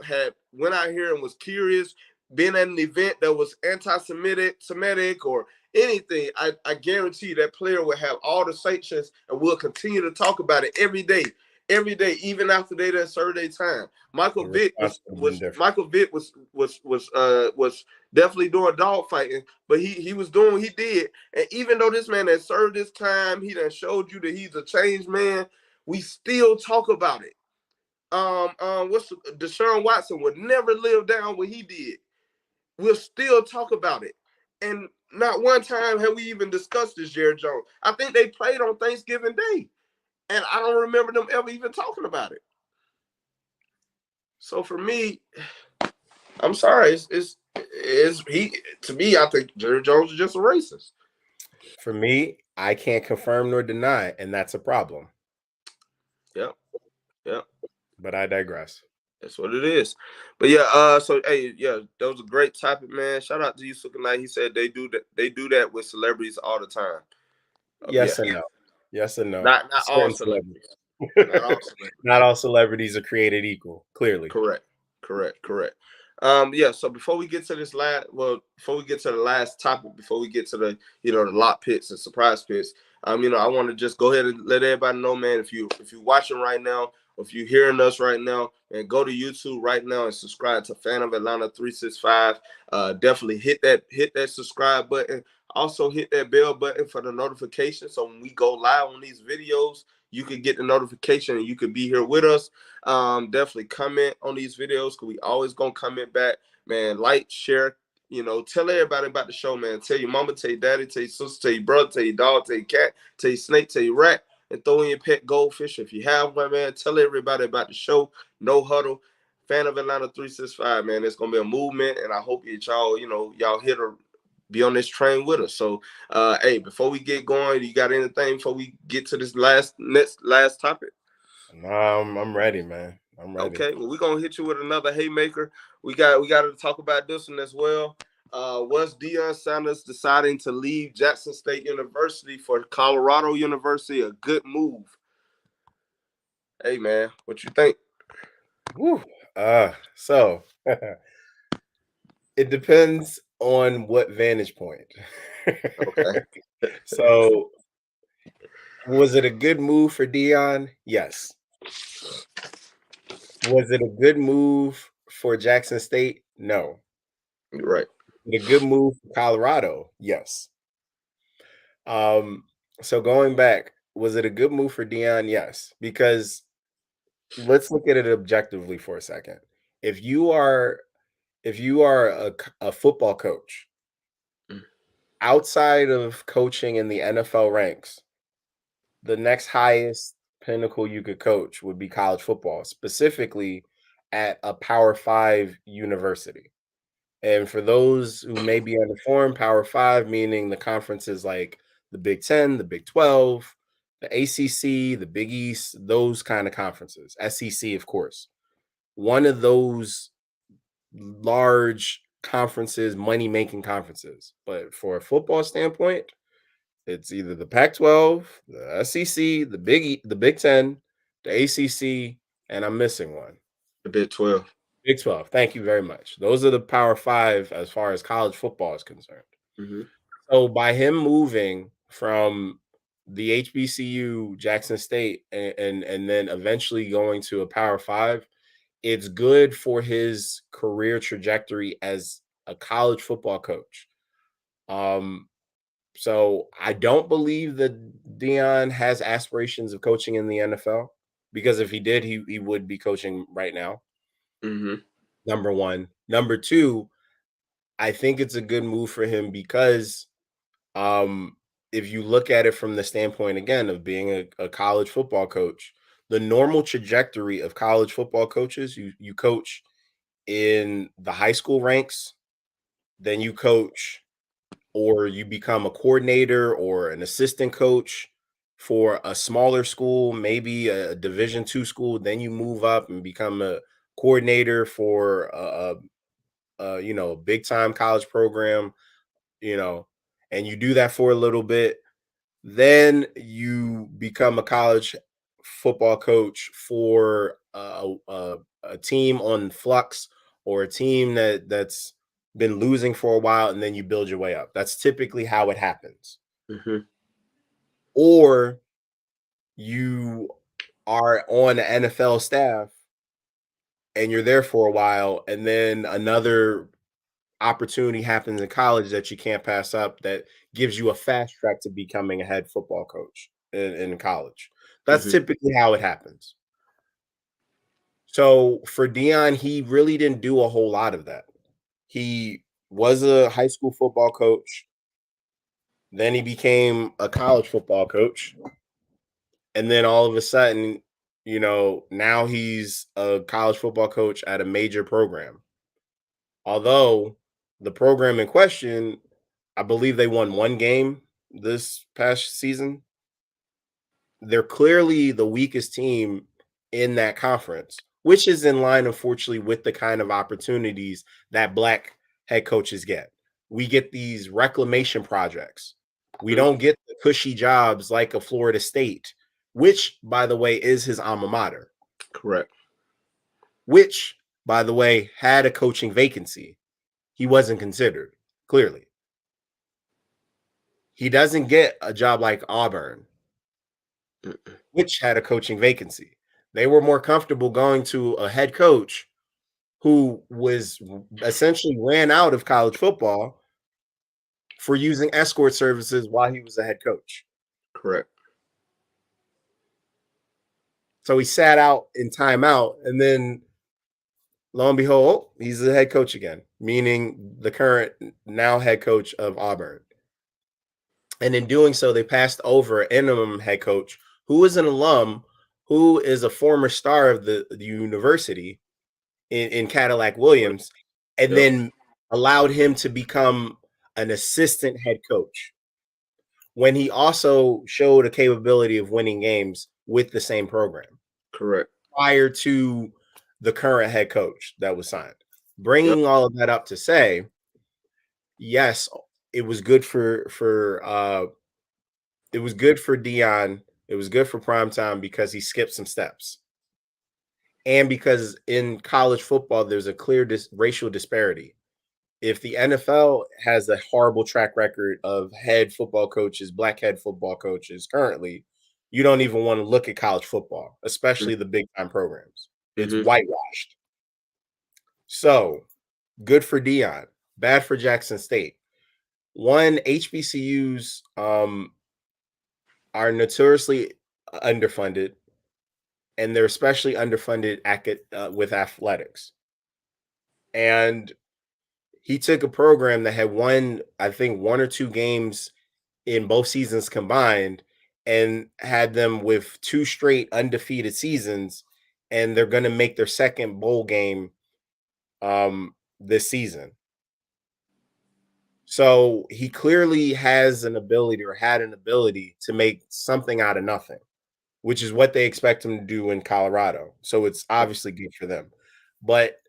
had went out here and was curious, been at an event that was anti-Semitic or anything, I guarantee that player will have all the sanctions and will continue to talk about it every day, even after they done served their time. Michael Vick was definitely doing dog fighting, but he was doing what he did. And even though this man had served his time, he done showed you that he's a changed man, we still talk about it. Deshaun Watson would never live down what he did. We'll still talk about it. And not one time have we even discussed this, Jerry Jones. I think they played on Thanksgiving Day, and I don't remember them ever even talking about it. So for me, I'm sorry. To me, I think Jerry Jones is just a racist. For me, I can't confirm nor deny, and that's a problem. Yep. But I digress. That's what it is. But yeah, so hey, yeah, that was a great topic, man. Shout out to you, Sukanai. He said they do that with celebrities all the time. Yes and no. Yes and no. Not all celebrities. Not all celebrities. Not all celebrities are created equal, clearly. Correct. Yeah, so before we get to the last topic, before we get to the lock picks and surprise picks, I want to just go ahead and let everybody know, man, if you're watching right now, or if you're hearing us right now, and go to YouTube right now and subscribe to Fan of Atlanta 365. Definitely hit that subscribe button. Also hit that bell button for the notification, so when we go live on these videos, you can get the notification and you could be here with us. Definitely comment on these videos because we always gonna comment back, man. Like, share, tell everybody about the show, man. Tell your mama, tell your daddy, tell your sister, tell your brother, tell your dog, tell your cat, tell your snake, tell your rat, and throw in your pet goldfish if you have one, man. Tell everybody about the show. No Huddle, Fan of Atlanta 365, man. It's gonna be a movement, and I hope that y'all hit or be on this train with us. So, hey, before we get going, you got anything before we get to this last topic? I'm ready, man. I'm ready. Okay, well, we're gonna hit you with another haymaker. We got to talk about this one as well. Was Deion Sanders deciding to leave Jackson State University for Colorado University a good move? Hey, man, what you think? Woo. So it depends on what vantage point. Okay. So was it a good move for Deion? Yes. Was it a good move for Jackson State? No. You're right. A good move for Colorado? Yes. So going back, was it a good move for Deion? Yes. Because let's look at it objectively for a second. if you are a football coach Mm. outside of coaching in the NFL ranks, the next highest pinnacle you could coach would be college football, specifically at a Power 5 university. And for those who may be uninformed, Power 5 meaning the conferences like the Big 10, the Big 12, the ACC, the Big East, those kind of conferences. SEC, of course. One of those large conferences, money-making conferences. But for a football standpoint, it's either the Pac-12, the SEC, the Big 10, the ACC, and I'm missing one. The Big 12. Big 12. Thank you very much. Those are the Power 5 as far as college football is concerned. Mm-hmm. So by him moving from the HBCU Jackson State and then eventually going to a Power 5, it's good for his career trajectory as a college football coach. Um so I don't believe that Deion has aspirations of coaching in the NFL, because if he did, he would be coaching right now. Mm-hmm. Number one. Number two, I think it's a good move for him because if you look at it from the standpoint again of being a college football coach, the normal trajectory of college football coaches, you coach in the high school ranks, then you coach or you become a coordinator or an assistant coach for a smaller school, maybe a Division 2 school, then you move up and become a coordinator for a big time college program, you know, and you do that for a little bit. Then you become a college football coach for a team on flux or a team that's been losing for a while, and then you build your way up. That's typically how it happens. Mm-hmm. Or you are on the NFL staff and you're there for a while, and then another opportunity happens in college that you can't pass up that gives you a fast track to becoming a head football coach in college. That's Mm-hmm. typically how it happens. So for Deion, he really didn't do a whole lot of that. He was a high school football coach, then he became a college football coach, and then all of a sudden, now he's a college football coach at a major program. Although the program in question, I believe they won one game this past season. They're clearly the weakest team in that conference, which is in line, unfortunately, with the kind of opportunities that black head coaches get. We get these reclamation projects. We Mm-hmm. don't get the cushy jobs like a Florida State, which, by the way, is his alma mater, Correct. which, by the way, had a coaching vacancy. He wasn't considered, clearly. He doesn't get a job like Auburn, Mm-mm. which had a coaching vacancy. They were more comfortable going to a head coach who was essentially ran out of college football for using escort services while he was a head coach. Correct. So he sat out in timeout, and then lo and behold, he's the head coach again, meaning the current now head coach of Auburn. And in doing so, they passed over an interim head coach who is an alum, who is a former star of the university in Cadillac Well, Williams, and yep. then allowed him to become an assistant head coach when he also showed a capability of winning games with the same program Correct. prior to the current head coach that was signed. Yep. Bringing all of that up to say, yes, it was good for Deion. It was good for primetime because he skipped some steps. And because in college football, there's a clear racial disparity. If the NFL has a horrible track record of black head football coaches currently, you don't even want to look at college football, especially the big time programs. It's Mm-hmm. whitewashed. So good for Deion, bad for Jackson State. One, HBCUs are notoriously underfunded, and they're especially underfunded with athletics. And he took a program that had won, I think, one or two games in both seasons combined, and had them with two straight undefeated seasons, and they're going to make their second bowl game this season. So he clearly has an ability, or had an ability, to make something out of nothing, which is what they expect him to do in Colorado. So it's obviously good for them. But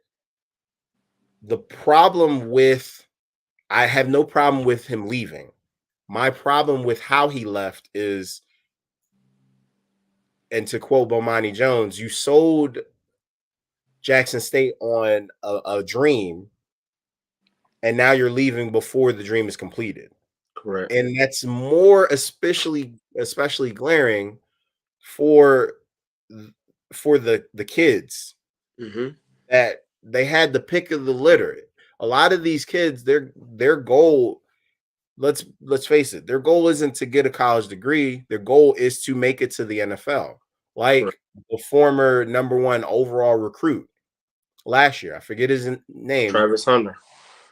the problem with, I have no problem with him leaving. My problem with how he left is, and to quote Bomani Jones, you sold Jackson State on a dream, and now you're leaving before the dream is completed. Correct. And that's more especially glaring for the kids Mm-hmm. that they had the pick of the litter. A lot of these kids, their goal, let's face it, their goal isn't to get a college degree. Their goal is to make it to the NFL. Correct. Like the former number one overall recruit last year, I forget his name, Travis Hunter.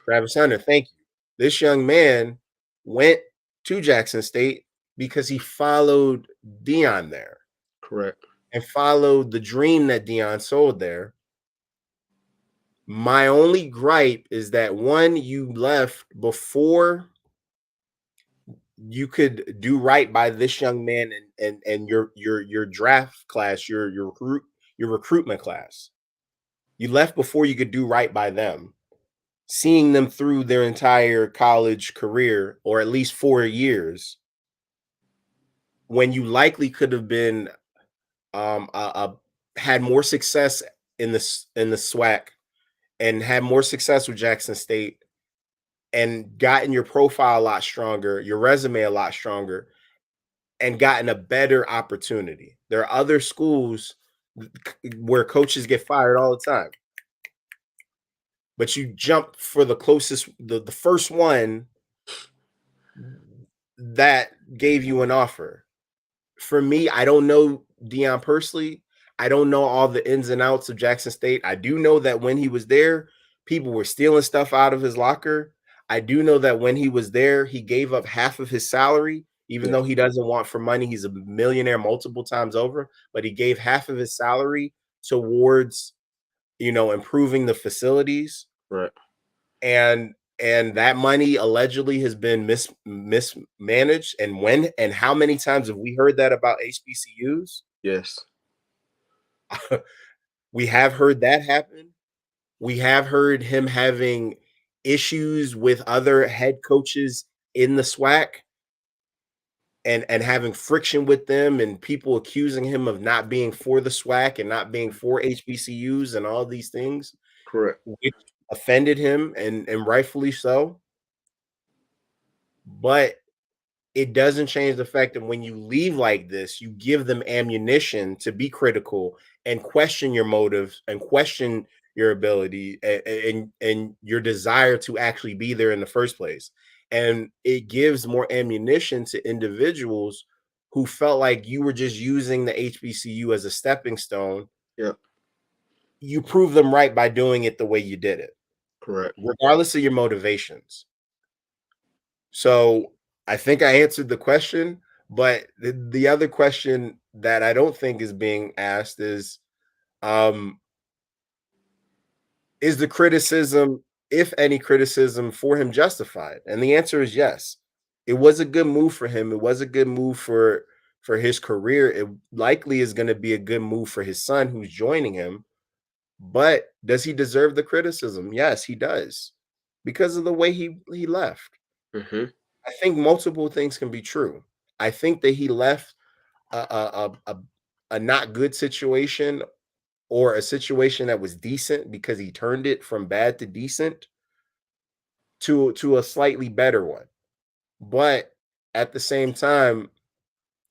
Travis Hunter. Thank you. This young man went to Jackson State because he followed Deion there Correct. and followed the dream that Deion sold there. My only gripe is that, one, you left before you could do right by this young man and your draft class, your recruitment class. You left before you could do right by them, seeing them through their entire college career, or at least 4 years, when you likely could have been had more success in the SWAC, and had more success with Jackson State, and gotten your profile a lot stronger, your resume a lot stronger, and gotten a better opportunity. There are other schools where coaches get fired all the time, but you jump for the closest, the first one that gave you an offer. For me, I don't know Deion personally. I don't know all the ins and outs of Jackson State. I do know that when he was there, people were stealing stuff out of his locker. I do know that when he was there, he gave up half of his salary, even Yeah. though he doesn't want for money. He's a millionaire multiple times over, but he gave half of his salary towards, improving the facilities. Right. And that money allegedly has been mismanaged. And when and how many times have we heard that about HBCUs? Yes. We have heard that happen. We have heard him having issues with other head coaches in the SWAC, and having friction with them, and people accusing him of not being for the SWAC and not being for HBCUs and all these things, Correct. which offended him, and rightfully so. But it doesn't change the fact that when you leave like this, you give them ammunition to be critical and question your motives and question your ability, and your desire to actually be there in the first place. And it gives more ammunition to individuals who felt like you were just using the HBCU as a stepping stone. Yeah. You prove them right by doing it the way you did it, Correct. regardless of your motivations. So I think I answered the question, but the other question that I don't think is being asked um, is the criticism, if any criticism, for him justified? And the answer is yes. It was a good move for him. It was a good move for his career. It likely is going to be a good move for his son who's joining him. But does he deserve the criticism? Yes, he does, because of the way he left. Mm-hmm. I think multiple things can be true. I think that he left a not good situation, or a situation that was decent, because he turned it from bad to decent to a slightly better one. But at the same time,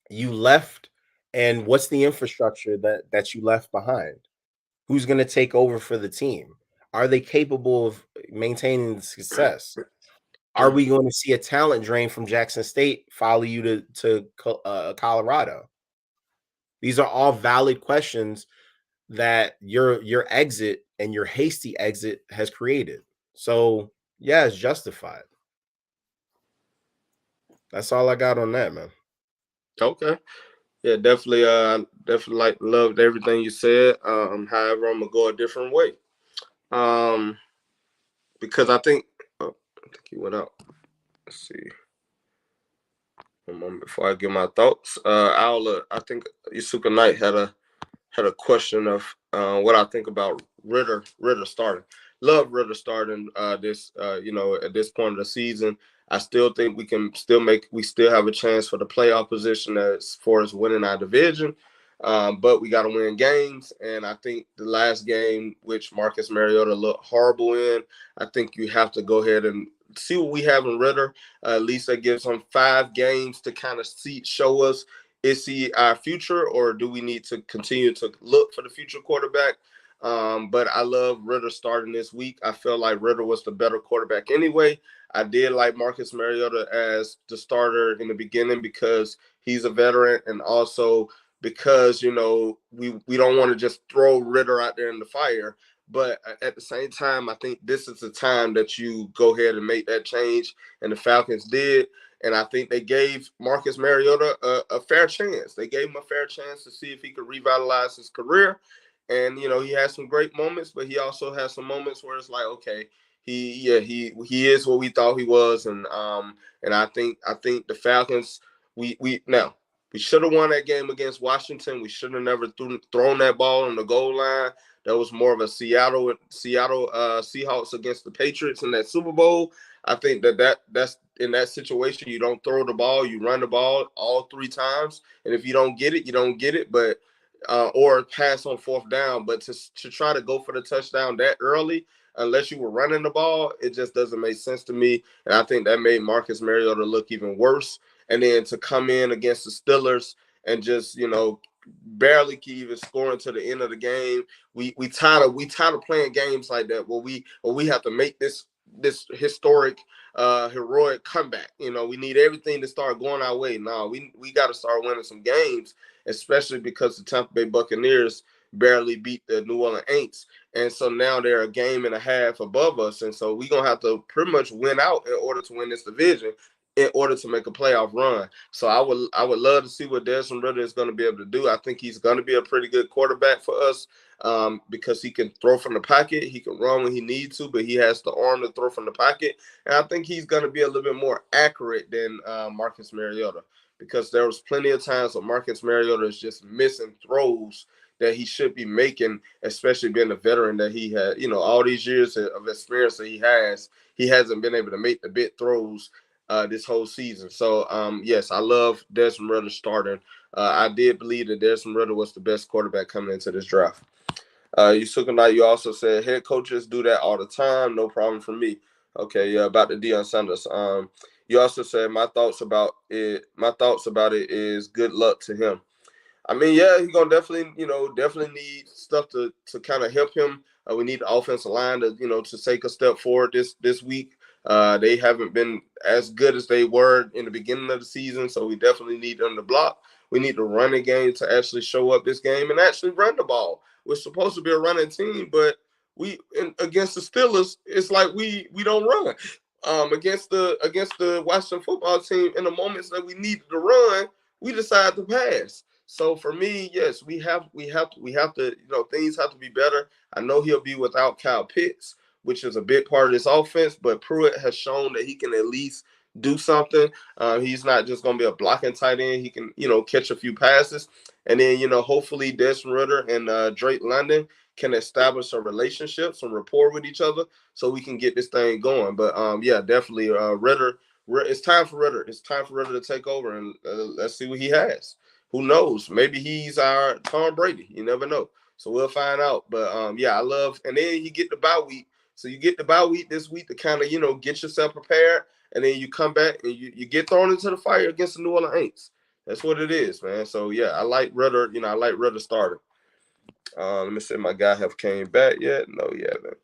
you left, and what's the infrastructure that you left behind? Who's going to take over for the team? Are they capable of maintaining success? Are we going to see a talent drain from Jackson State follow you to Colorado? These are all valid questions that your exit and your hasty exit has created. So yeah, it's justified. That's all I got on that, man. Okay. Yeah, definitely. Definitely loved everything you said. However, I'm gonna go a different way. Um, because I think, I think he went out. Let's see. One moment before I give my thoughts. I think Yusuka Knight had a question of what I think about Ritter starting. Love Ritter starting this at this point of the season. I still think we still have a chance for the playoff position as far as winning our division. But we got to win games, and I think the last game, which Marcus Mariota looked horrible in, I think you have to go ahead and see what we have in Ritter. At least that gives him 5 games to kind of show us, is he our future, or do we need to continue to look for the future quarterback? But I love Ritter starting this week. I feel like Ritter was the better quarterback anyway. I did like Marcus Mariota as the starter in the beginning because he's a veteran, and also because we don't want to just throw Ritter out there in the fire. But at the same time, I think this is the time that you go ahead and make that change, and the Falcons did. And I think they gave Marcus Mariota a fair chance. They gave him a fair chance to see if he could revitalize his career. And he has some great moments, but he also has some moments where it's like, okay, he is what we thought he was. And I think the Falcons, we now we should have won that game against Washington. We should have never thrown that ball on the goal line. That was more of a Seattle Seahawks against the Patriots in that Super Bowl. I think that's in that situation, you don't throw the ball, you run the ball all 3 times, and if you don't get it, you don't get it. But or pass on 4th down. But to try to go for the touchdown that early, unless you were running the ball, it just doesn't make sense to me. And I think that made Marcus Mariota look even worse. And then to come in against the Steelers and just barely keep even scoring to the end of the game. We tired of playing games like that where we have to make this historic heroic comeback. We need everything to start going our way. No, we got to start winning some games, especially because the Tampa Bay Buccaneers barely beat the New Orleans Saints. And so now they're a game and a half above us. And so we're going to have to pretty much win out in order to win this division, in order to make a playoff run. So I would love to see what Desmond Ritter is going to be able to do. I think he's going to be a pretty good quarterback for us because he can throw from the pocket. He can run when he needs to, but he has the arm to throw from the pocket. And I think he's going to be a little bit more accurate than Marcus Mariota, because there was plenty of times where Marcus Mariota is just missing throws that he should be making, especially being a veteran that he had, all these years of experience that he has. He hasn't been able to make the big throws this whole season. So, yes, I love Desmond Ritter starting. I did believe that Desmond Ritter was the best quarterback coming into this draft. You also said head coaches do that all the time. No problem for me. Okay, yeah, about the Deion Sanders. You also said my thoughts about it. My thoughts about it is good luck to him. I mean, yeah, he's gonna definitely need stuff to kind of help him. We need the offensive line to take a step forward this week. They haven't been as good as they were in the beginning of the season, so we definitely need them to block. We need the running game to actually show up this game and actually run the ball. We're supposed to be a running team, but against the Steelers, it's like we don't run. Against the Washington football team, in the moments that we needed to run, we decide to pass. So for me, yes, we have to things have to be better. I know he'll be without Kyle Pitts, which is a big part of this offense, but Pruitt has shown that he can at least do something. He's not just going to be a blocking tight end. He can catch a few passes, and then hopefully Desmond Ritter and Drake London can establish a relationship, some rapport with each other, so we can get this thing going. But yeah, definitely Ritter. It's time for Ritter. It's time for Ritter to take over, and let's see what he has. Who knows? Maybe he's our Tom Brady. You never know. So we'll find out. But yeah, I love. And then you get the bye week. So you get the bye week this week to kind of get yourself prepared, and then you come back and you get thrown into the fire against the New Orleans Saints. That's what it is, man. So yeah, I like Ritter. I like Ritter starting. Let me see if my guy have came back yet. No, he haven't.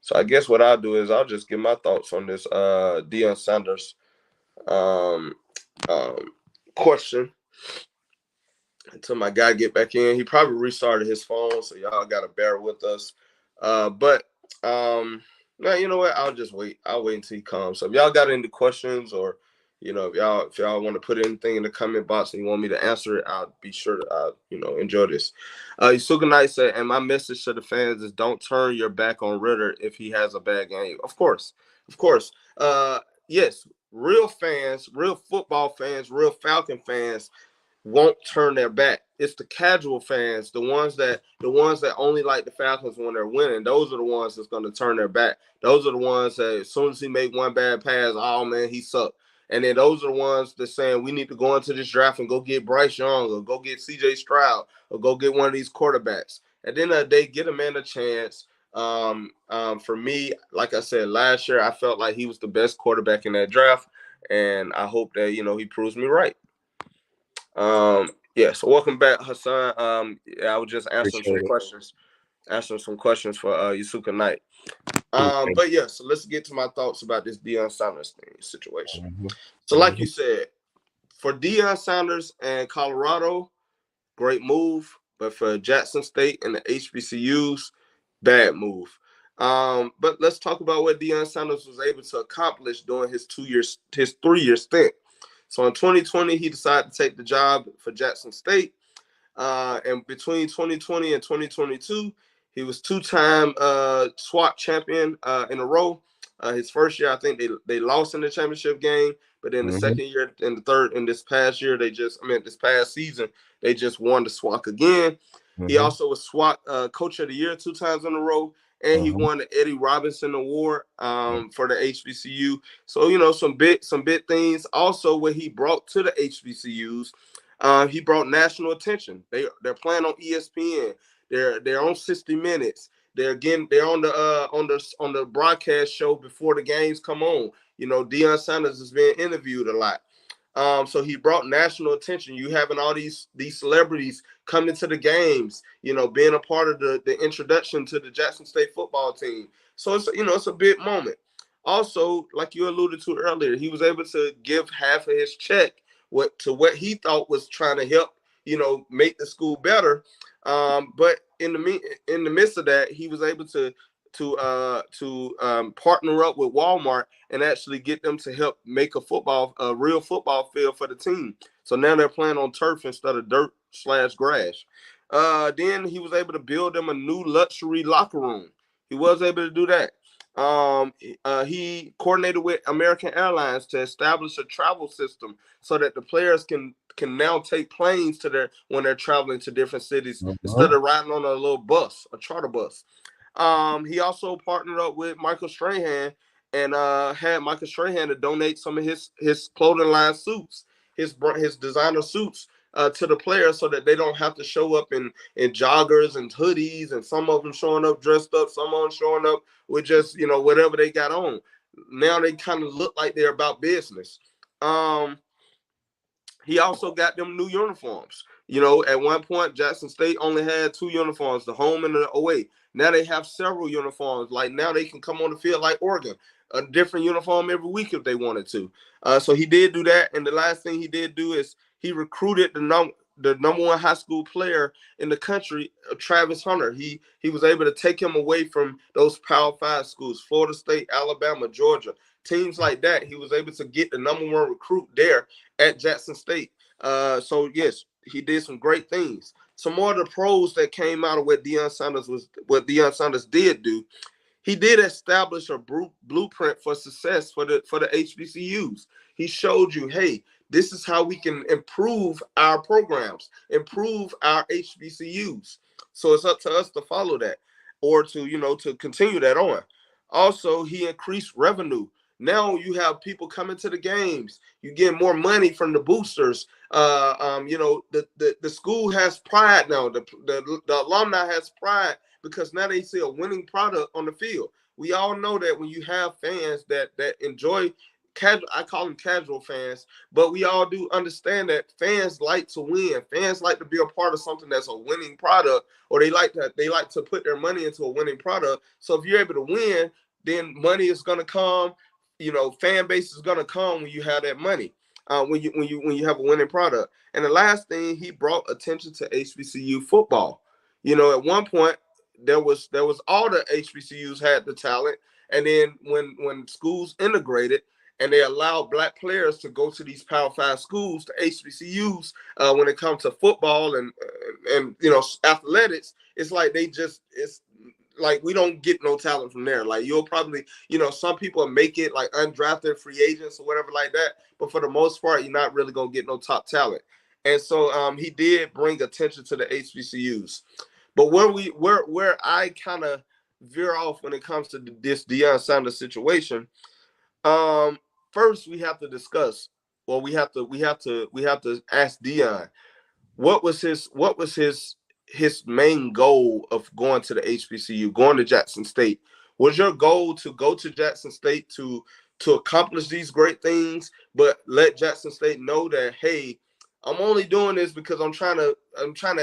So I guess what I'll do is I'll just give my thoughts on this Deion Sanders um, question. until my guy get back in. He probably restarted his phone, so y'all gotta bear with us. But now you know what? I'll just wait. I'll wait until he comes. So if y'all got any questions, or if y'all want to put anything in the comment box and you want me to answer it, I'll be sure to enjoy this. Yusuka Knight said, and my message to the fans is don't turn your back on Ritter if he has a bad game. Of course, of course. Yes, real fans, real football fans, real Falcon fans won't turn their back. It's the casual fans, the ones that only like the Falcons when they're winning. Those are the ones that's going to turn their back. Those are the ones that as soon as he make one bad pass, oh man, he sucked. And then those are the ones that saying we need to go into this draft and go get Bryce Young or go get C.J. Stroud or go get one of these quarterbacks. At the end of the day, get a man a chance. For me, like I said last year, I felt like he was the best quarterback in that draft, and I hope that he proves me right. Yeah, so welcome back, Hassan. I was just answering some Appreciate it. questions, for Yusuka Knight. Appreciate But yeah, so let's get to my thoughts about this Deion Sanders situation. it. So, like you said, for Deion Sanders and Colorado, great move, but for Jackson State and the HBCUs, bad move. But let's talk about what Deion Sanders was able to accomplish during his 3-year stint. So in 2020, he decided to take the job for Jackson State. And between 2020 and 2022, he was two-time SWAT champion in a row. His first year, I think they lost in the championship game, but then the second year and the third, and this past year, this past season, they just won the SWAT again. He also was SWAT Coach of the Year 2 times in a row, and he won the Eddie Robinson Award for the HBCU. So some big things. Also, what he brought to the HBCUs, he brought national attention. They're playing on ESPN. They're on 60 Minutes. They're on the broadcast show before the games come on. Deion Sanders is being interviewed a lot. So he brought national attention. You having all these celebrities coming to the games, being a part of the introduction to the Jackson State football team. So it's a big moment. Also, like you alluded to earlier, he was able to give half of his check what he thought was trying to help, make the school better. But in the midst of that, he was able to partner up with Walmart and actually get them to help make a real football field for the team. So now they're playing on turf instead of dirt/grass. Then he was able to build them a new luxury locker room. He was able to do that. He coordinated with American Airlines to establish a travel system so that the players can now take planes when they're traveling to different cities instead of riding on a little bus, a charter bus. He also partnered up with Michael Strahan and had Michael Strahan to donate some of his clothing line suits, his designer suits, to the players so that they don't have to show up in joggers and hoodies, and some of them showing up dressed up, some of them showing up with just whatever they got on. Now they kind of look like they're about business. He also got them new uniforms. At one point, Jackson State only had 2 uniforms, the home and the away. Now they have several uniforms. Like now they can come on the field like Oregon, a different uniform every week if they wanted to. So he did do that. And the last thing he did do is he recruited the number 1 high school player in the country, Travis Hunter. He was able to take him away from those Power 5 schools, Florida State, Alabama, Georgia, teams like that. He was able to get the number 1 recruit there at Jackson State. So yes, he did some great things. Some more of the pros that came out of what Deion Sanders did do. He did establish a blueprint for success for the HBCUs. He showed you, hey, this is how we can improve our programs, improve our HBCUs. So it's up to us to follow that, or to continue that on. Also, he increased revenue. Now you have people coming to the games. You get more money from the boosters. The school has pride now. The alumni has pride because now they see a winning product on the field. We all know that when you have fans that enjoy casual, I call them casual fans, but we all do understand that fans like to win. Fans like to be a part of something that's a winning product, or they like to put their money into a winning product. So if you're able to win, then money is going to come. Fan base is going to come when you have that money. when you have a winning product. And the last thing, he brought attention to HBCU football. At one point there was all the HBCUs had the talent, and then when schools integrated and they allowed black players to go to these Power Five schools, the HBCUs, when it comes to football and athletics, it's like it's like we don't get no talent from there. Like you'll probably, some people make it like undrafted free agents or whatever like that, but for the most part, you're not really gonna get no top talent. And so he did bring attention to the HBCUs. But where I kind of veer off when it comes to this Deion Sanders situation, first we have to discuss. Well, we have to ask Deion what was his main goal of going to the HBCU, going to Jackson State? Was your goal to go to Jackson State to accomplish these great things, but let Jackson State know that, hey, I'm only doing this because I'm trying to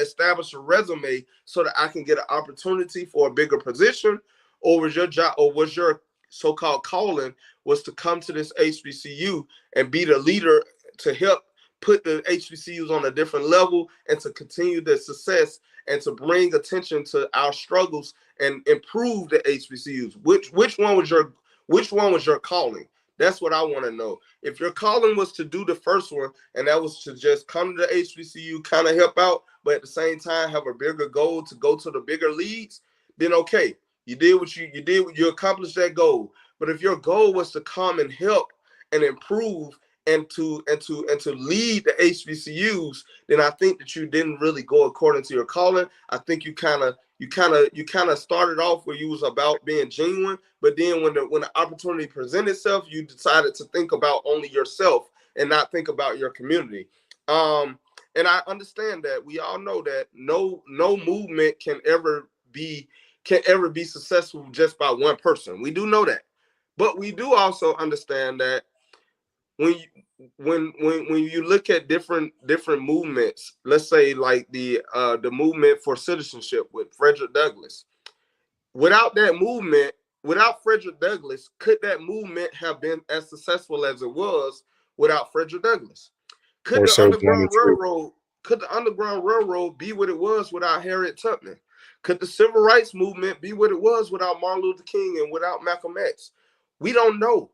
establish a resume so that I can get an opportunity for a bigger position? Or was your job, or was your so-called calling was to come to this HBCU and be the leader to help put the HBCUs on a different level and to continue their success and to bring attention to our struggles and improve the HBCUs? Which one was your calling? That's what I want to know. If your calling was to do the first one and that was to just come to the HBCU, kind of help out, but at the same time have a bigger goal to go to the bigger leagues, then okay, you accomplished that goal. But if your goal was to come and help and improve and to lead the HBCUs, then I think that you didn't really go according to your calling. I think you kind of started off where you was about being genuine, but then when the opportunity presented itself, you decided to think about only yourself and not think about your community. And I understand that. We all know that no movement can ever be successful just by one person. We do know that. But we do also understand that when you look at different movements, let's say like the movement for citizenship with Frederick Douglass. Without that movement, without Frederick Douglass, could that movement have been as successful as it was without Frederick Douglass? Could Or the so Underground true. Railroad could the Underground Railroad be what it was without Harriet Tubman? Could the Civil Rights Movement be what it was without Martin Luther King and without Malcolm X? We don't know.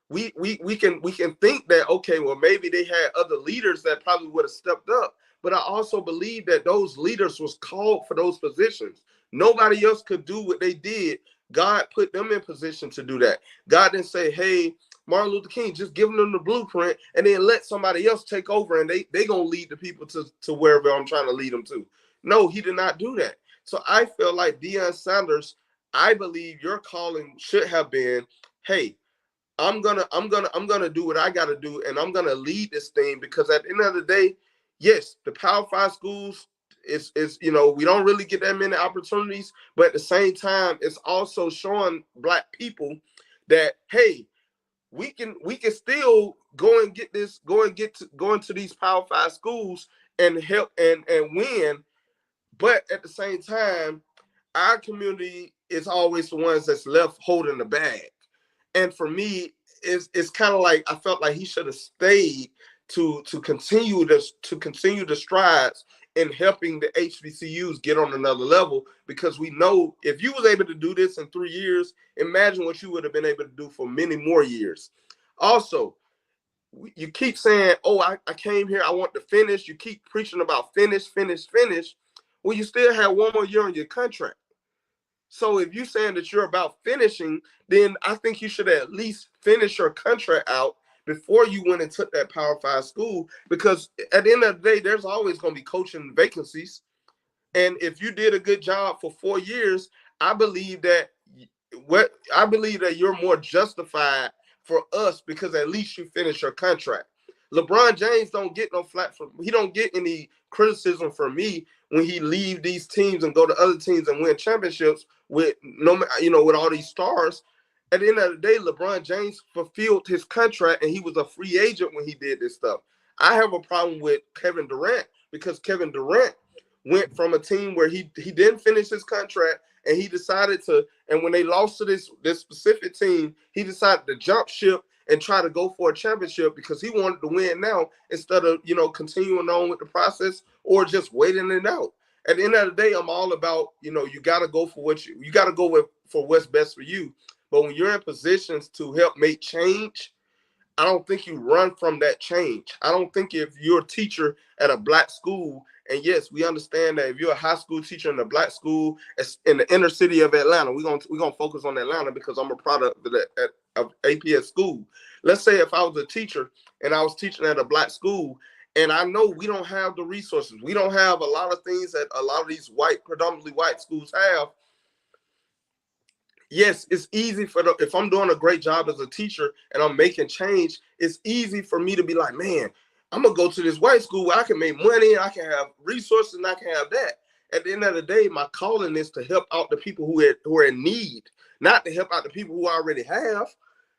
We can think that, okay, well, maybe they had other leaders that probably would have stepped up, but I also believe that those leaders was called for those positions. Nobody else could do what they did. God put them in position to do that. God didn't say, hey, Martin Luther King, just giving them the blueprint and then let somebody else take over and they gonna lead the people to wherever I'm trying to lead them to. No, he did not do that. So I feel like Deion Sanders, I believe your calling should have been, hey, I'm gonna do what I gotta do, and I'm gonna lead this thing, because at the end of the day, yes, the Power Five schools is we don't really get that many opportunities, but at the same time, it's also showing black people that, hey, we can still go into these Power Five schools and help and win, but at the same time, our community is always the ones that's left holding the bag. And for me, it's kind of like I felt like he should have stayed to continue the strides in helping the HBCUs get on another level, because we know if you was able to do this in 3 years, imagine what you would have been able to do for many more years. Also, you keep saying, oh, I came here, I want to finish. You keep preaching about finish, finish, finish. Well, you still have one more year on your contract. So if you're saying that you're about finishing, then I think you should at least finish your contract out before you went and took that Power Five school. Because at the end of the day, there's always going to be coaching vacancies. And if you did a good job for 4 years, I believe that you're more justified for us, because at least you finish your contract. LeBron James don't get no flat from he don't get any criticism from me when he leave these teams and go to other teams and win championships with with all these stars. At the end of the day, LeBron James fulfilled his contract and he was a free agent when he did this stuff. I have a problem with Kevin Durant, because Kevin Durant went from a team where he didn't finish his contract, and he decided to, and when they lost to this specific team, he decided to jump ship and try to go for a championship because he wanted to win now instead of, continuing on with the process or just waiting it out. At the end of the day, I'm all about, you got to go for what you got to go with for what's best for you. But when you're in positions to help make change, I don't think you run from that change. I don't think if you're a teacher at a black school, and yes, we understand that if you're a high school teacher in a black school in the inner city of Atlanta, we're gonna focus on Atlanta because I'm a product of APS school. Let's say if I was a teacher and I was teaching at a black school, and I know we don't have the resources, we don't have a lot of things that a lot of these predominantly white schools have. Yes, it's easy if I'm doing a great job as a teacher and I'm making change, it's easy for me to be like, man, I'm gonna go to this white school where I can make money, I can have resources, and I can have that. At the end of the day, my calling is to help out the people who are in need, not to help out the people who already have.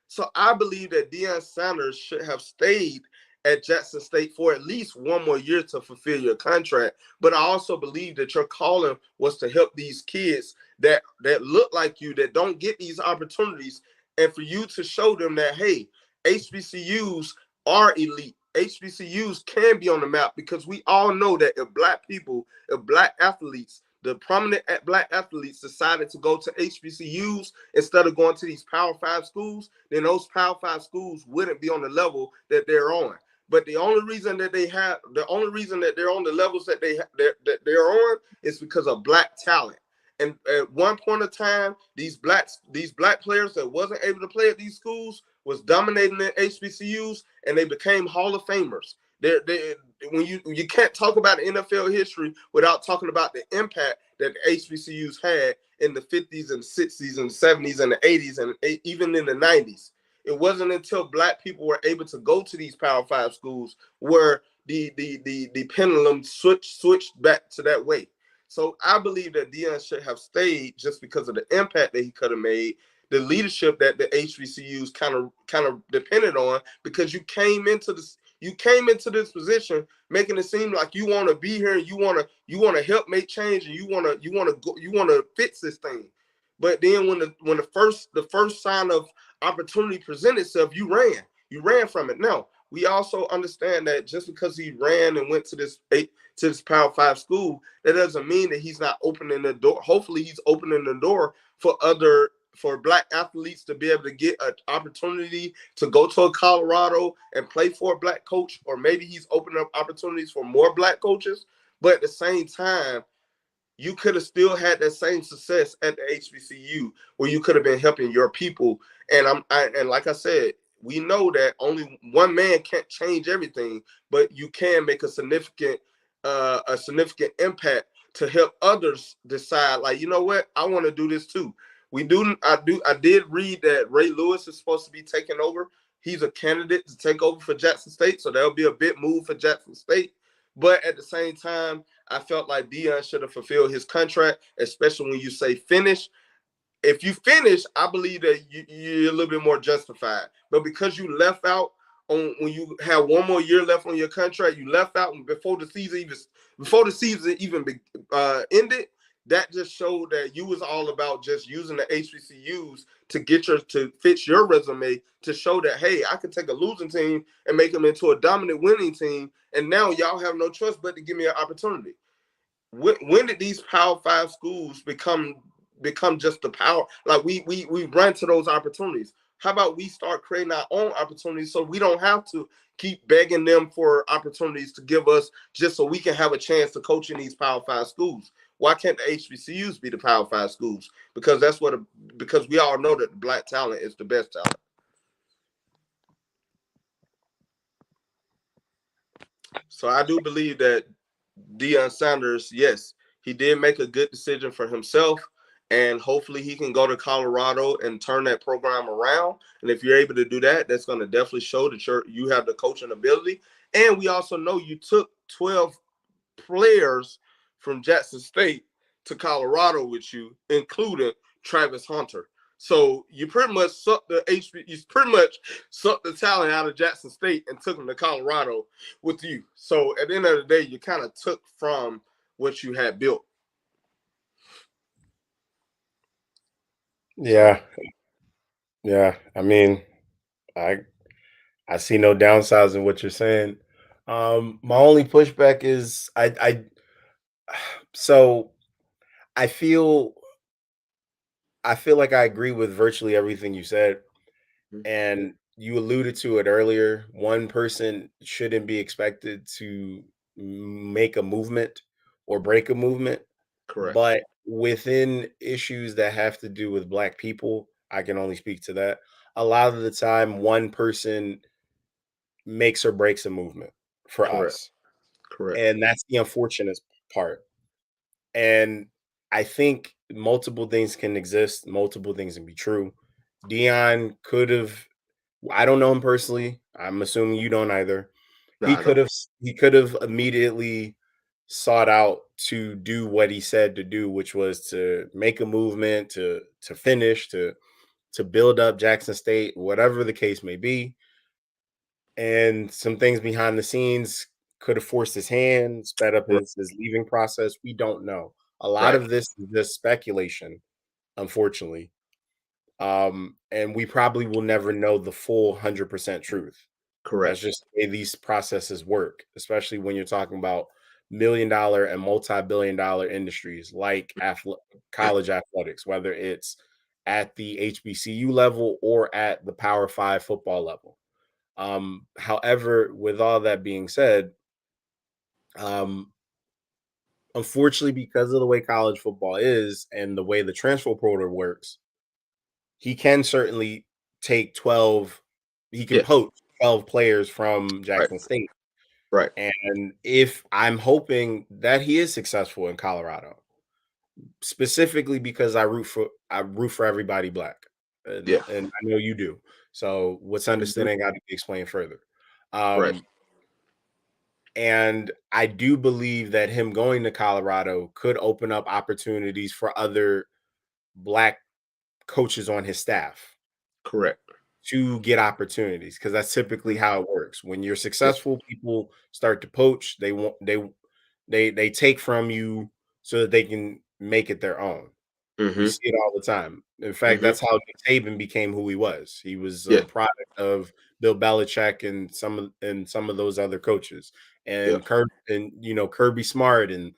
So I believe that Deion Sanders should have stayed at Jackson State for at least one more year to fulfill your contract. But I also believe that your calling was to help these kids that look like you, that don't get these opportunities, and for you to show them that, hey, HBCUs are elite. HBCUs can be on the map because we all know that if black athletes, the prominent black athletes decided to go to HBCUs instead of going to these Power 5 schools, then those Power 5 schools wouldn't be on the level that they're on. But the only reason that they're on the levels that they're on is because of black talent. And at one point of time, these black players that wasn't able to play at these schools was dominating the HBCUs, and they became Hall of Famers. When you can't talk about NFL history without talking about the impact that the HBCUs had in the 50s and 60s and 70s and the 80s and even in the 90s. It wasn't until black people were able to go to these Power 5 schools where the pendulum switched back to that way. So I believe that Deion should have stayed just because of the impact that he could have made, the leadership that the HBCUs kind of depended on, because you came into this position making it seem like you want to be here and you want to help make change and you want to fix this thing. But then when the first sign of opportunity presented itself, you ran from it. Now we also understand that just because he ran and went to this Power 5 school, that doesn't mean that he's not opening the door. Hopefully, he's opening the door for black athletes to be able to get an opportunity to go to a Colorado and play for a black coach, or maybe he's opening up opportunities for more black coaches. But at the same time, you could have still had that same success at the HBCU where you could have been helping your people. And like I said, we know that only one man can't change everything, but you can make a significant impact to help others decide, like, you know what, I want to do this too. I did read that Ray Lewis is supposed to be taking over. He's a candidate to take over for Jackson State, so that'll be a big move for Jackson State. But at the same time, I felt like Deion should have fulfilled his contract, especially when you say finish. If you finish, I believe that you're a little bit more justified. But because you left out on when you have one more year left on your contract, you left out before the season even ended. That just showed that you was all about just using the HBCUs to fit your resume, to show that, hey, I could take a losing team and make them into a dominant winning team, and now y'all have no choice but to give me an opportunity. When did these Power 5 schools become just the power? Like we run to those opportunities. How about we start creating our own opportunities so we don't have to keep begging them for opportunities to give us just so we can have a chance to coach in these Power 5 schools? Why can't the HBCUs be the Power 5 schools? Because because we all know that black talent is the best talent. So I do believe that Deion Sanders, yes, he did make a good decision for himself, and hopefully he can go to Colorado and turn that program around. And if you're able to do that, that's going to definitely show that you have the coaching ability. And we also know you took 12 players from Jackson State to Colorado with you, including Travis Hunter. So you pretty much sucked the talent out of Jackson State and took them to Colorado with you. So at the end of the day, you kind of took from what you had built. Yeah, yeah. I mean, I I see no downsides in what you're saying. My only pushback is so I feel I feel like I agree with virtually everything you said, Mhm. and you alluded to it earlier. One person shouldn't be expected to make a movement or break a movement, Correct. but within issues that have to do with Black people, I can only speak to that. A lot of the time, one person makes or breaks a movement for Correct. us. Correct. And that's the unfortunate part. And I think multiple things can exist, multiple things can be true. Dion could have, I don't know him personally. I'm assuming you don't either. No, I don't. He could have immediately sought out to do what he said to do, which was to make a movement, to finish, to build up Jackson State, whatever the case may be. And some things behind the scenes could have forced his hand, sped up Right. his leaving process. We don't know. A lot Right. of this is just speculation, unfortunately. And we probably will never know the full 100% truth. Correct. That's just the way these processes work, especially when you're talking about $1 million and multi-billion-dollar industries like college athletics, whether it's at the HBCU level or at the Power Five football level. However, with all that being said, um, unfortunately, because of the way college football is and the way the transfer portal works, he can certainly take 12, he can Yeah. poach 12 players from Right. Jackson State. Right. And if I'm hoping that he is successful in Colorado, specifically because I root for everybody Black. Yeah. And I know you do. So what's Hmm. understood ain't got to be explained further. Right. Um, And I do believe that him going to Colorado could open up opportunities for other Black coaches on his staff Correct. to get opportunities because that's typically Mhm. how it works. When you're Yeah. successful, people start to poach. They take from you so that they can make it their own. You Hmm. see it all the time. In fact, Hmm. that's how Nick Saban became who he was. He was Yeah. a product of Bill Belichick and some of those other coaches, Yeah. and Kirby Smart and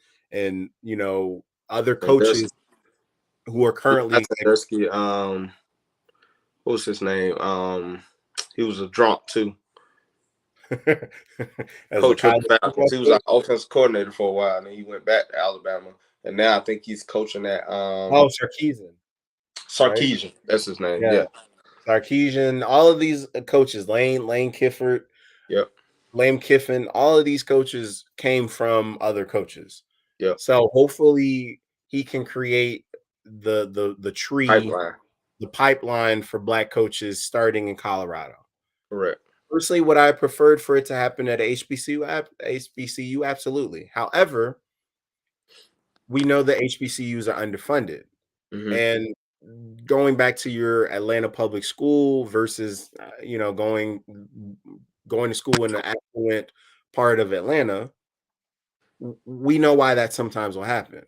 other Sanders. coaches who are Yeah. currently That's Sandersky. What was his name? He was a drunk too. as a Coach of college the Falcons. football He was coach. our offensive coordinator for a while, and then he went back to Alabama, and now I think he's coaching at Oh, Sarkeesian, right? Sarkeesian. That's his name. Yeah, Yeah. Sarkeesian. All of these coaches, Lane Kifford, Yep. Lane Kiffin, all of these coaches came from other coaches. Yep. So hopefully he can create the tree, Pipeline. the pipeline for Black coaches starting in Colorado. Correct. Personally, would I preferred for it to happen at HBCU? Absolutely. However, we know the HBCUs are underfunded. Hmm. And going back to your Atlanta public school versus going to school in the affluent part of Atlanta, we know why that sometimes will happen.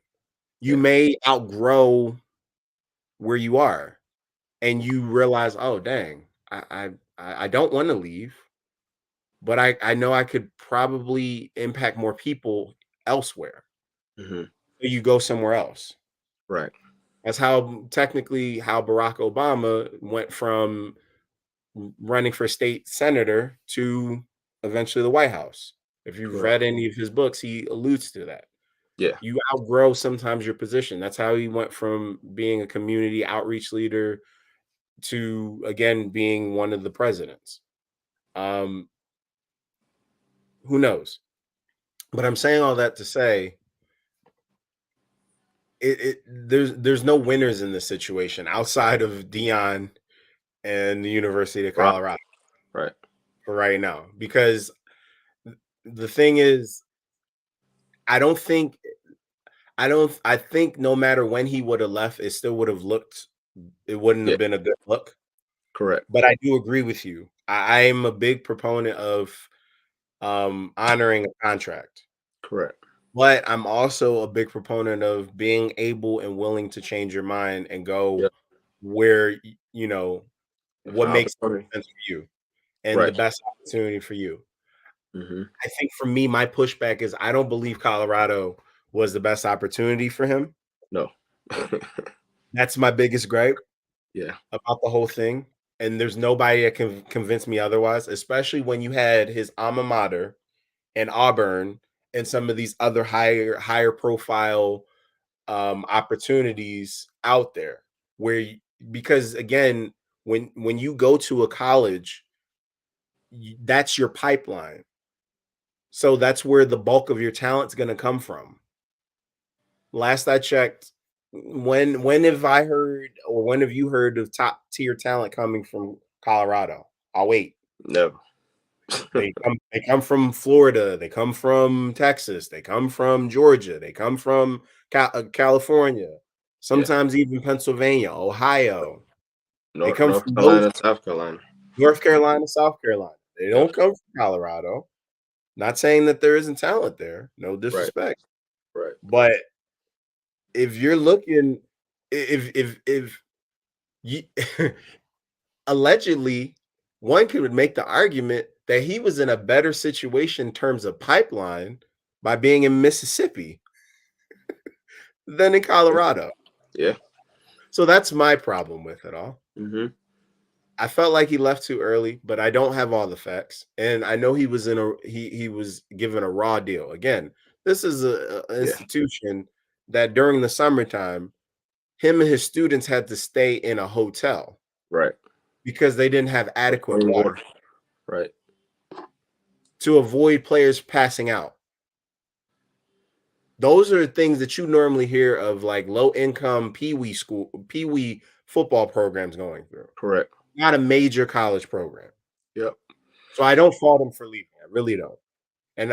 You Yeah. may outgrow where you are and you realize, oh dang, I don't want to leave, but I know I could probably impact more people elsewhere. Hmm. So you go somewhere else. Right. That's how technically how Barack Obama went from running for state senator to eventually the White House. If you've Correct. read any of his books, he alludes to that. Yeah. You outgrow sometimes your position. That's how he went from being a community outreach leader to again being one of the presidents. Um, who knows? But I'm saying all that to say there's no winners in this situation outside of Dion and the University of Right. Colorado Right. for right now. Because the thing is, I don't think I think no matter when he would have left, it still would have looked it wouldn't Yeah. have been a good look. Correct. But I do agree with you. I'm a big proponent of honoring a contract. Correct. But I'm also a big proponent of being able and willing to change your mind and go Yeah. where If an what makes opportunity. sense for you. and the Right. best opportunity for you. Mm-hmm. I think for me, my pushback is I don't believe Colorado was the best opportunity for him. No. That's my biggest gripe Yeah. about the whole thing. And there's nobody that can convince me otherwise, especially when you had his alma mater and Auburn and some of these other higher profile opportunities out there where because again when you go to a college that's your pipeline, so that's where the bulk of your talent's going to come from. Last I checked, when have I heard or when have you heard of top tier talent coming from Colorado? I'll wait. Never. They come from Florida, they come from Texas, they come from Georgia, they come from California, Yeah. sometimes even Pennsylvania, Ohio. They come North from those Carolina, South Carolina. North Carolina, South Carolina. They Yeah. don't come from Colorado. Not saying that there isn't talent there, no Right. disrespect. Right. But if you're looking, if you allegedly, one could make the argument that he was in a better situation in terms of pipeline by being in Mississippi than in Colorado. Yeah. So that's my problem with it all. Mm-hmm. I felt like he left too early, but I don't have all the facts, and I know he was he was given a raw deal. Again, this is a Yeah. institution that during the summertime, him and his students had to stay in a hotel Right. because they didn't have adequate Clean water water. Right. to avoid players passing out. Those are the things that you normally hear of like low income pee wee football programs going through. Correct. Not a major college program. Yep. So I don't fault him for leaving. I really don't. And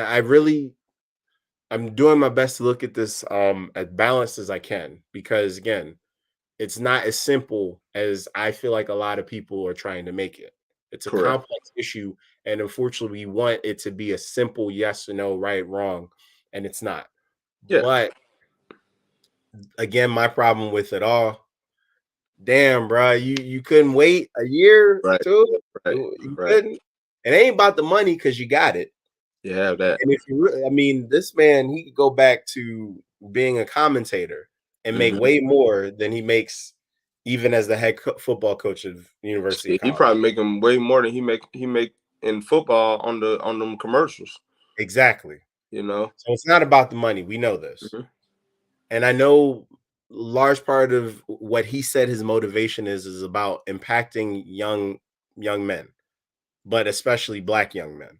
I'm doing my best to look at this as balanced as I can because again, it's not as simple as I feel like a lot of people are trying to make it. It's a Correct. complex issue, and unfortunately, we want it to be a simple yes or no, right, wrong, and it's not. Yeah. But again, my problem with it all, damn, bro, you couldn't wait a year Right. too. Right. You Right. couldn't. It ain't about the money because you got it. You have that. And if you really, I mean, this man, he could go back to being a commentator and make Mm-hmm. way more than he makes even as the head football coach of University of He Colorado. probably make him way more than he make in football on them commercials. Exactly. You know. So it's not about the money. We know this. Mm-hmm. And I know large part of what he said his motivation is about impacting young men, but especially black young men.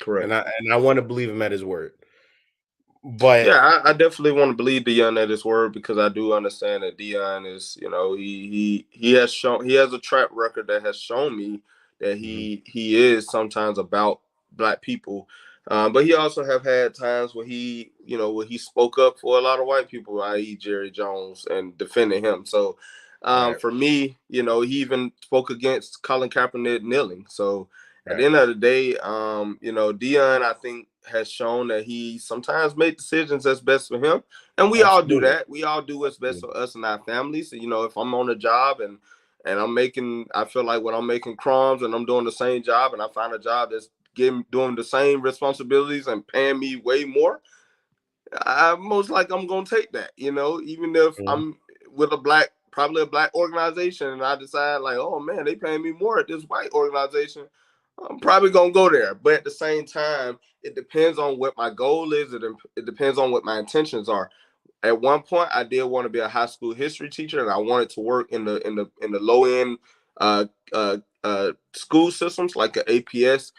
Correct. And I want to believe him at his word. But Yeah, I definitely want to believe Deion at his word because I do understand that Deion is, he has shown he has a track record that has shown me that Mhm, he is sometimes about black people, but he also have had times where where he spoke up for a lot of white people, i.e. Jerry Jones, and defended him. So, right, for me, he even spoke against Colin Kaepernick kneeling. So at the right. end of the day, Deion, I think, has shown that he sometimes make decisions that's best for him. And we all do Absolutely. that. We all do what's best for us and our families. So, if I'm on a job and I feel like when I'm making crumbs and I'm doing the same job and I find a job that's doing the same responsibilities and paying me way more, I most like I'm gonna take that, even if Mhm, I'm with probably a black organization, and I decide like, oh man, they paying me more at this white organization. I'm probably gonna go there, but at the same time, it depends on what my goal is. It depends on what my intentions are. At one point, I did want to be a high school history teacher, and I wanted to work in the low end uh, school systems like an APS.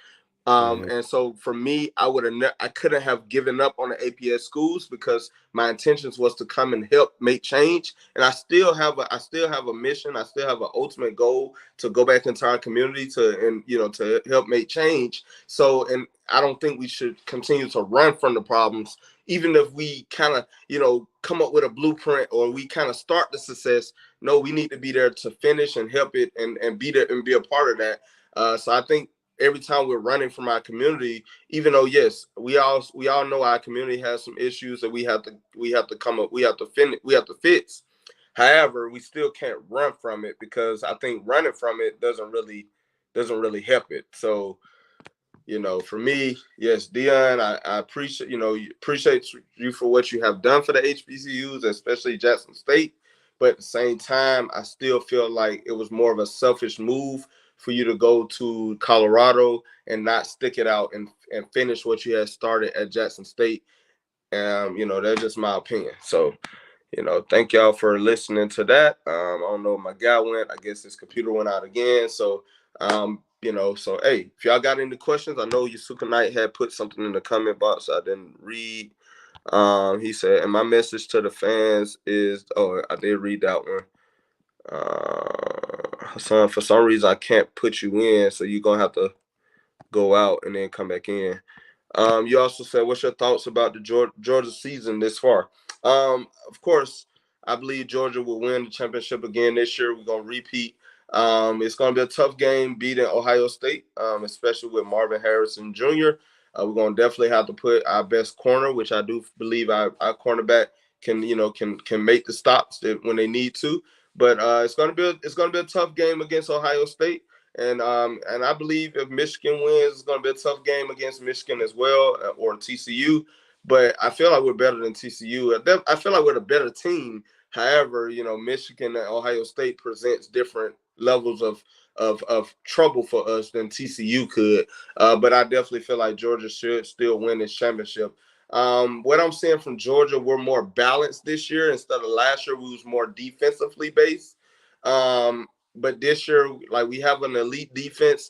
mhm. And so for me, I couldn't have given up on the APS schools because my intentions was to come and help make change. And I still have a mission. I still have an ultimate goal to go back into our community to help make change. So, and I don't think we should continue to run from the problems, even if we kind of, come up with a blueprint or we kind of start the success. No, we need to be there to finish and help it and be there and be a part of that. So I think every time we're running from our community, even though yes, we all know our community has some issues that we have to come up, we have to fix. However, we still can't run from it because I think running from it doesn't really doesn't really help it. So, for me, yes, Deion, I appreciate, appreciate you for what you have done for the HBCUs, especially Jackson State. But at the same time, I still feel like it was more of a selfish move for you to go to Colorado and not stick it out and finish what you had started at Jackson State. That's just my opinion. So, thank y'all for listening to that. I don't know where my guy went. I guess his computer went out again. So, so hey, if y'all got any questions, I know Yusuka Knight had put something in the comment box I didn't read. He said, and my message to the fans is, oh, I did read that one. Hassan, for some reason I can't put you in, so you're gonna have to go out and then come back in. You also said, what's your thoughts about the Georgia season this far? Of course, I believe Georgia will win the championship again this year. We're going to repeat. It's going to be a tough game beating Ohio State, especially with Marvin Harrison Jr. We're going to definitely have to put our best corner, which I do believe our cornerback can make the stops when they need to. But it's going to be a tough game against Ohio State. And I believe if Michigan wins, it's going to be a tough game against Michigan as well, or TCU. But I feel like we're better than TCU. I feel like we're the better team. However, Michigan and Ohio State presents different levels of trouble for us than TCU could. But I definitely feel like Georgia should still win this championship. What I'm seeing from Georgia, we're more balanced this year instead of last year. We was more defensively based. But this year, like, we have an elite defense.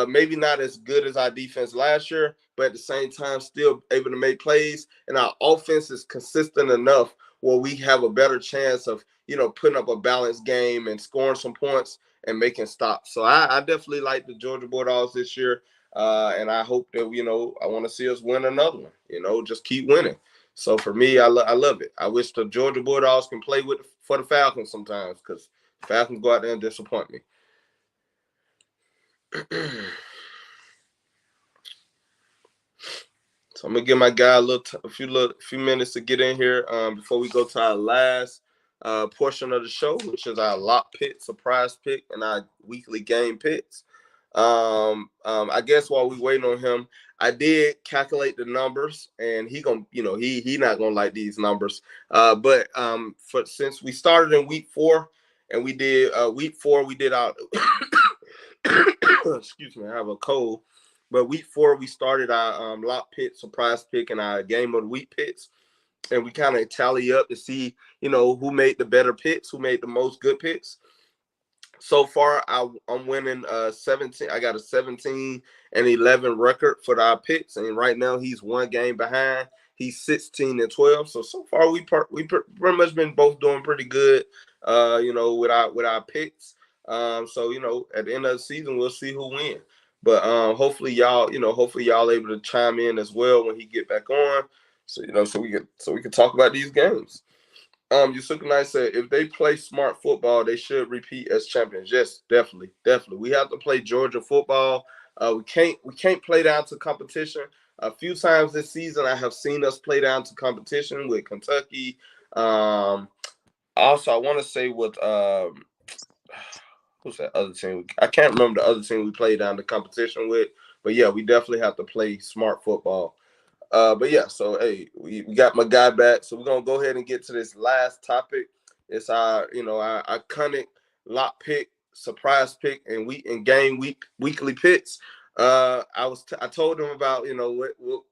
Maybe not as good as our defense last year, but at the same time, still able to make plays. And our offense is consistent enough where we have a better chance of, putting up a balanced game and scoring some points and making stops. So I definitely like the Georgia Bulldogs this year. And I hope that, I want to see us win another one, just keep winning. So for me, I love it. I wish the Georgia Bulldogs can play for the Falcons sometimes, because Falcons go out there and disappoint me. So I'm gonna give my guy a few minutes to get in here before we go to our last portion of the show, which is our lock pick, surprise pick, and our weekly game picks. I guess while we waiting on him, I did calculate the numbers, and he not gonna like these numbers. But since we started in week 4, and we did week 4, we did our excuse me, I have a cold. But week 4, we started our lock pick, surprise pick, and our game of the week picks, and we kind of tally up to see, who made the better picks, who made the most good picks. So far, I'm winning 17. I got a 17-11 record for our picks, and right now he's one game behind. He's 16-12. So far we pretty much been both doing pretty good, with our picks. So at the end of the season we'll see who wins. But hopefully y'all able to chime in as well when he get back on. So we can talk about these games. Yusuke Knight said, if they play smart football, they should repeat as champions. Yes, definitely, definitely. We have to play Georgia football. We can't play down to competition. A few times this season, I have seen us play down to competition with Kentucky. Also, I want to say with who's that other team? I can't remember the other team we played down to competition with. But yeah, we definitely have to play smart football. But yeah, so hey, we got my guy back. So we're gonna go ahead and get to this last topic. It's our iconic lock pick, surprise pick, and weekly picks. I told him about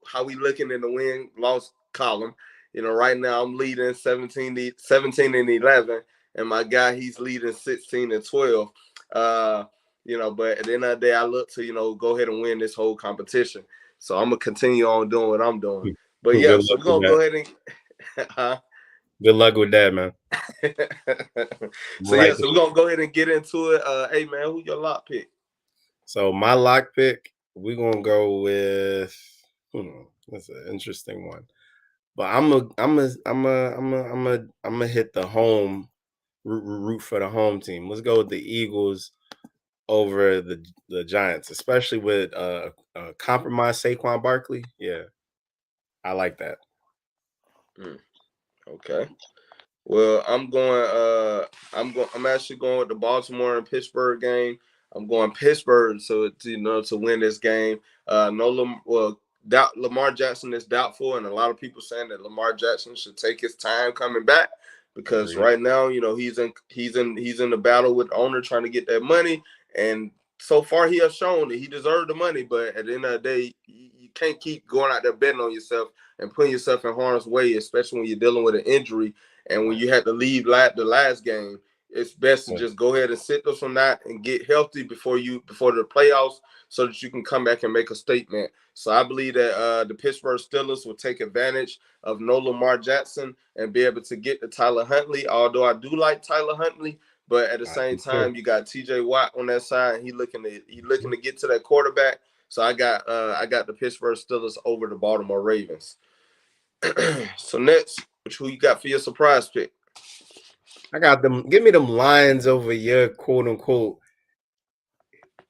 how we looking in the win loss column. Right now I'm leading 17-11, and my guy, he's leading 16-12. But at the end of the day, I look to go ahead and win this whole competition. So I'm gonna continue on doing what I'm doing. But yeah, Good so luck we're with gonna go that. ahead and Good luck with that, man. so Right. yeah, so we're gonna go ahead and get into it. Hey man, who your lock pick? So my lock pick, we're gonna go with. That's an interesting one. But I'm a hit the home root for the home team. Let's go with the Eagles over the Giants, especially with compromised Saquon Barkley. Yeah, I like that. Okay. Well, I'm actually going with the Baltimore and Pittsburgh game. I'm going Pittsburgh to win this game. Lamar Jackson is doubtful, and a lot of people saying that Lamar Jackson should take his time coming back because Agreed. right now, he's in the battle with the owner trying to get that money, and so far he has shown that he deserved the money. But at the end of the day, you can't keep going out there betting on yourself and putting yourself in harm's way, especially when you're dealing with an injury and when Right. you had to leave the last game. It's best to Yeah. just go ahead and sit this from that and get healthy before the playoffs, so that you can come back and make a statement. So I believe that the Pittsburgh Steelers will take advantage of no Lamar Jackson and be able to get to Tyler Huntley. Although I do like Tyler Huntley, but at the I same do too. time, you got T.J. Watt on that side, and he looking to get to that quarterback. So I got the Pittsburgh Steelers over the Baltimore Ravens. So next, who you got for your surprise pick? I got them. Give me them Lions over your quote unquote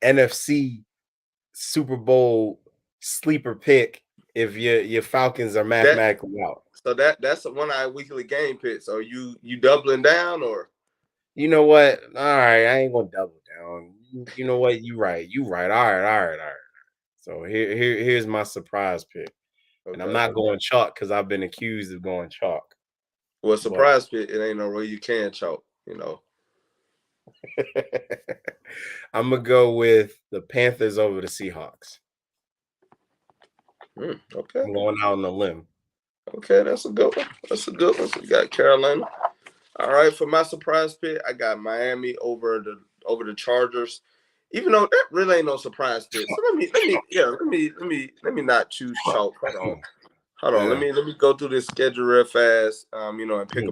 NFC Super Bowl sleeper pick if your Falcons are That mathematically out. so that's a 1 eye weekly game pick. So you doubling down or You know what? All right, I ain't gonna double down. You know what? You right. You right. All right. So here's my surprise pick. And I'm okay? not going chalk because I've been accused of going chalk. Well, But surprise pick, it ain't no way you can choke. I'm gonna go with the Panthers over the Seahawks. Okay. I'm going out on a limb. Okay, that's a good one. That's a good one. So you got Carolina. All right, for my surprise pick, I got Miami over the Chargers. Even though that really ain't no surprise pick. So let me not choose chalk. Hold on. Let Yeah. me go through this schedule real fast. And pick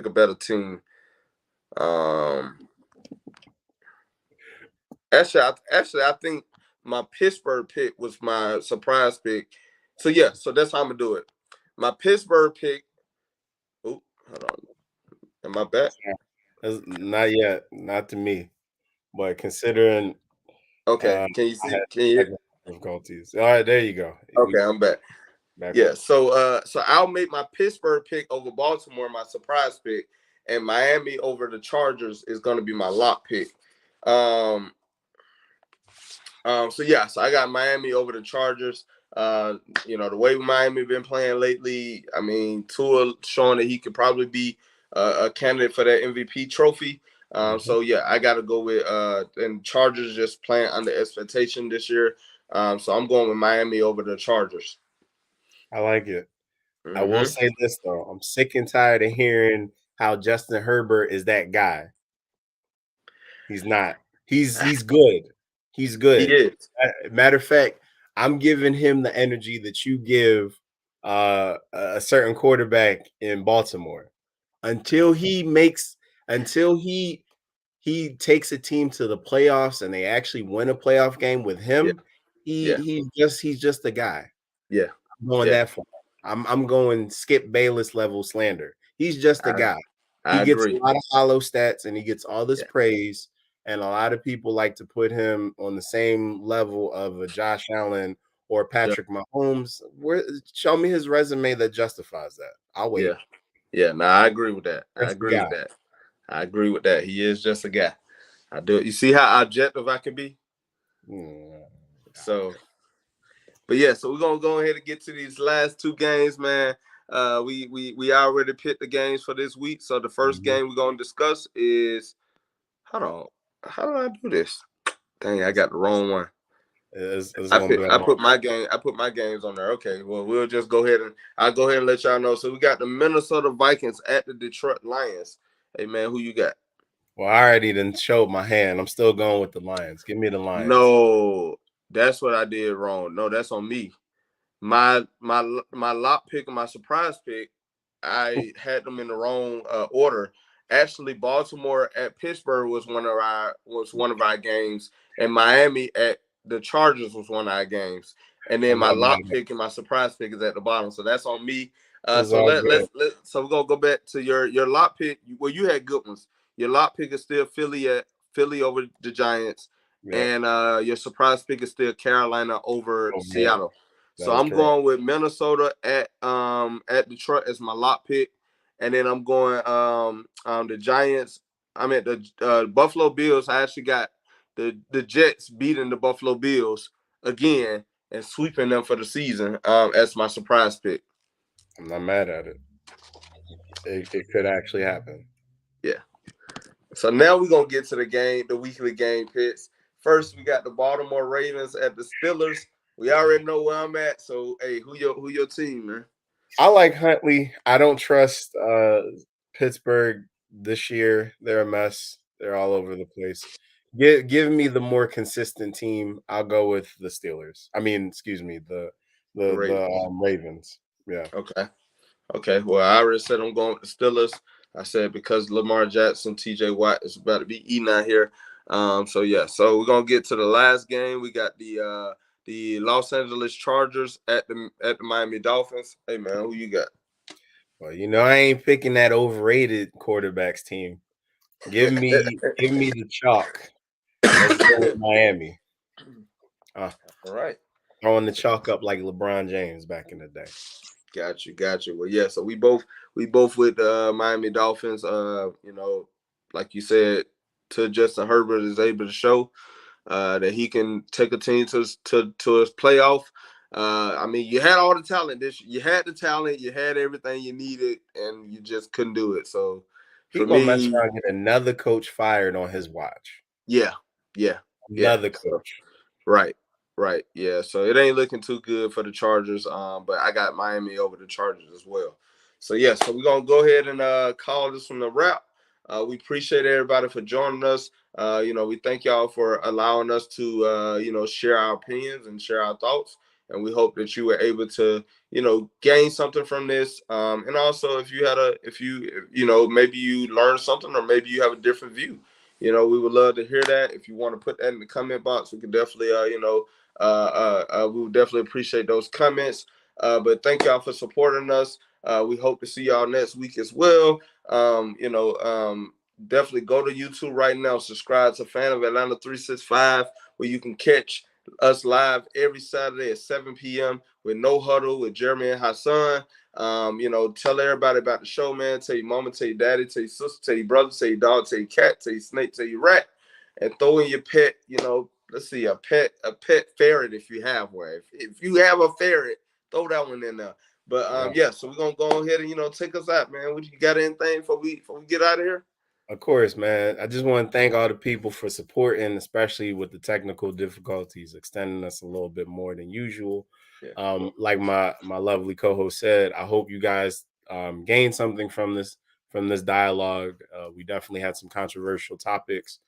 a better team. Um, actually, I think my Pittsburgh pick was my surprise pick. So yeah, so that's how I'm gonna do it. My Pittsburgh pick. Oh, hold on. Am I back? Not yet, not to me. But considering Okay. Can you I see? had Can you? technical difficulties. All right, there you go. Okay, I'm back. Back Yeah. on. So I'll make my Pittsburgh pick over Baltimore my surprise pick, and Miami over the Chargers is going to be my lock pick. Um. So I got Miami over the Chargers. The way Miami been playing lately, I mean, Tua showing that he could probably be a candidate for that MVP trophy. Mhm. I got to go with and Chargers just playing under expectation this year. So I'm going with Miami over the Chargers. I like it. I will Mm-hmm. say this though, I'm sick and tired of hearing how Justin Herbert is that guy. He's not. He's good. He's He good. is. Matter of fact, I'm giving him the energy that you give a certain quarterback in Baltimore until he takes a team to the playoffs and they actually win a playoff game with Yeah. him. Yeah. He's just a guy. Yeah. I'm going Yeah. that far. I'm going Skip Bayless level slander. He's just a I guy. I He gets a agree. lot of hollow stats and he gets all this Yeah. praise. And a lot of people like to put him on the same level of a Josh Allen or Yeah. Patrick Mahomes. Show me his resume that justifies that. I'll Yeah. wait. Yeah. No, I agree with that. I That's the agree guy. with that. I agree with that. He is just a guy. I do it. You see how objective I can be? Mm, So, but yeah, so we're gonna go ahead and get to these last two games, man. We already picked the games for this week. So the first mhm. game we're gonna discuss is hold on. How do I do this? Dang, I got the wrong one. It's I gonna put be I like, put my game I put my games on there. Okay, well we'll just go ahead and I'll go ahead and let y'all know. So we got the Minnesota Vikings at the Detroit Lions. Hey man, who you got? well, I already done showed my hand. I'm still going with the Lions. Give me the Lions. No, that's what I did wrong. No, that's on me. My lock pick and my surprise pick, I had them in the wrong order. Actually, Baltimore at Pittsburgh was one of our games, and Miami at the Chargers was one of our games. And then I'm my not mad lock at it. pick and my surprise pick is at the bottom, so that's on me. It's So all good. so we're gonna go back to your lock pick. Well, you had good ones. Your lock pick is still Philly over the Giants, Yeah. and your surprise pick is still Carolina over Oh yeah, Seattle. that So is I'm correct. going with Minnesota at Detroit as my lock pick, and then I'm going the Giants. I'm at the Buffalo Bills. I actually got the Jets beating the Buffalo Bills again and sweeping them for the season as my surprise pick. I'm not mad at it. It could actually happen. Yeah. So now we're gonna get to the weekly game picks. First, we got the Baltimore Ravens at the Steelers. We already know where I'm at. So, hey, who your team, man? I like Huntley. I don't trust Pittsburgh this year. They're a mess. They're all over the place. Give me the more consistent team. I'll go with the Steelers. I mean, excuse me, The the Ravens. Ravens. Yeah. Okay. Okay. Well, I already said I'm going with the Steelers. I said because Lamar Jackson, T.J. Watt is about to be eating out here. So yeah. So we're gonna get to the last game. We got the Los Angeles Chargers at the Miami Dolphins. Hey man, who you got? Well, I ain't picking that overrated quarterbacks team. Give me the chalk. Let's go with Miami. All right. Throwing the chalk up like LeBron James back in the day. Got you. Well, yeah. So we both with Miami Dolphins. Like you said, to Justin Herbert is able to show that he can take a team to his playoff. I mean, you had all the talent. You had the talent. You had everything you needed, and you just couldn't do it. So, He for gonna mess me, around and get another coach fired on his watch. yeah, yeah, yeah. Another So, coach. right, right, yeah. So it ain't looking too good for the Chargers. But I got Miami over the Chargers as well. So yeah, so we're gonna go ahead and call this one a wrap. We appreciate everybody for joining us. We thank y'all for allowing us to share our opinions and share our thoughts. And we hope that you were able to, gain something from this. And also if you maybe you learned something or maybe you have a different view. We would love to hear that. If you want to put that in the comment box, we can definitely, we would definitely appreciate those comments. But thank y'all for supporting us. We hope to see y'all next week as well. Definitely go to YouTube right now. Subscribe to Fan of Atlanta 365, where you can catch us live every Saturday at 7 p.m. with No Huddle with Jeramy and Hassan. Tell everybody about the show, man. Tell your mama, tell your daddy, tell your sister, tell your brother, tell your dog, tell your cat, tell your snake, tell your rat, and throw in your pet. Let's see, a pet ferret if you have one. If you have a ferret, throw that one in there. But yeah, so we're gonna go ahead and take us out, man. What you got anything before we get out of here? Of course, man. I just want to thank all the people for supporting, especially with the technical difficulties, extending us a little bit more than usual. Yeah. Like my lovely co-host said, I hope you guys gain something from this dialogue. We definitely had some controversial topics.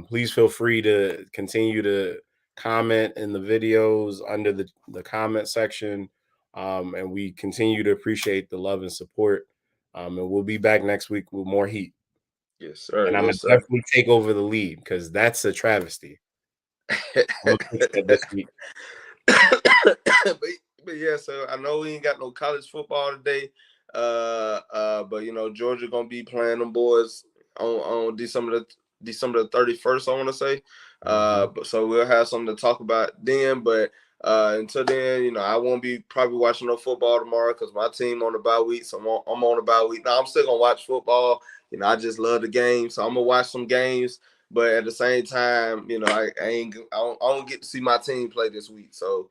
Please feel free to continue to comment in the videos under the comment section. And we continue to appreciate the love and support. And we'll be back next week with more heat. Yes, sir. And I'm gonna Yes, sir. definitely take over the lead because that's a travesty. I'm gonna fix that this week. but yeah, so I know we ain't got no college football today. But Georgia gonna be playing them boys on December the 31st, I want to say. But so we'll have something to talk about then. But until then, I won't be probably watching no football tomorrow because my team on the bye week. So I'm on the bye week. Now I'm still gonna watch football. I just love the game, so I'm gonna watch some games. But at the same time, I don't get to see my team play this week. So,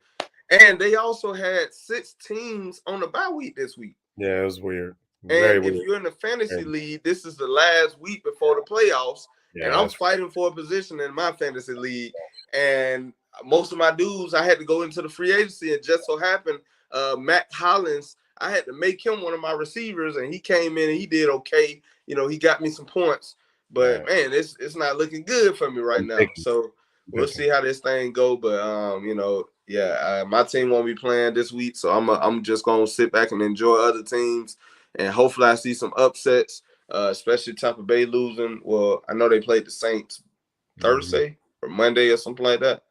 and they also had 6 teams on the bye week this week. Yeah, it was weird. Very And if weird. you're in the fantasy league, this is the last week before the playoffs, and Yeah, I'm fighting for a position in my fantasy league. And most of my dudes, I had to go into the free agency, and just so happened, Matt Hollins, I had to make him one of my receivers, and he came in and he did okay. He got me some points, but man, it's not looking good for me right now. So we'll see how this thing go. But my team won't be playing this week, so I'm just gonna sit back and enjoy other teams, and hopefully I see some upsets, especially Tampa Bay losing. Well, I know they played the Saints Thursday or Monday or something like that.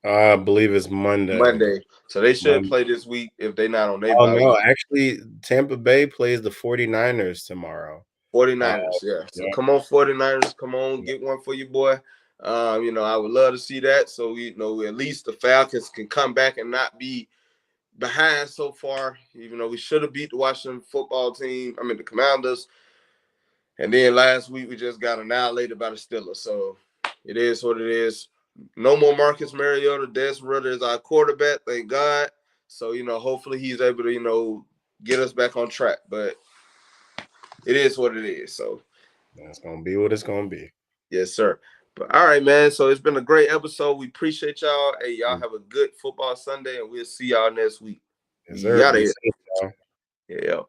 I believe it's Monday. Monday, so they should play this week if they're not on their Oh bye no, week. actually, Tampa Bay plays the 49ers tomorrow. 49ers, yeah. So come on, 49ers, come on, get one for your boy. I would love to see that. So at least the Falcons can come back and not be behind so far. Even though we should have beat the Washington football team, the Commanders. And then last week we just got annihilated by the Steelers. So It is what it is. No more Marcus Mariota. Desmond is our quarterback, thank God. So, hopefully he's able to, get us back on track. But it is what it is. So That's gonna be what it's gonna be. yes, sir. But all right, man. So it's been a great episode. We appreciate y'all. Hey, y'all have a good football Sunday, and we'll see y'all next week. Yes, sir. Yada. Be safe, y'all. Yeah.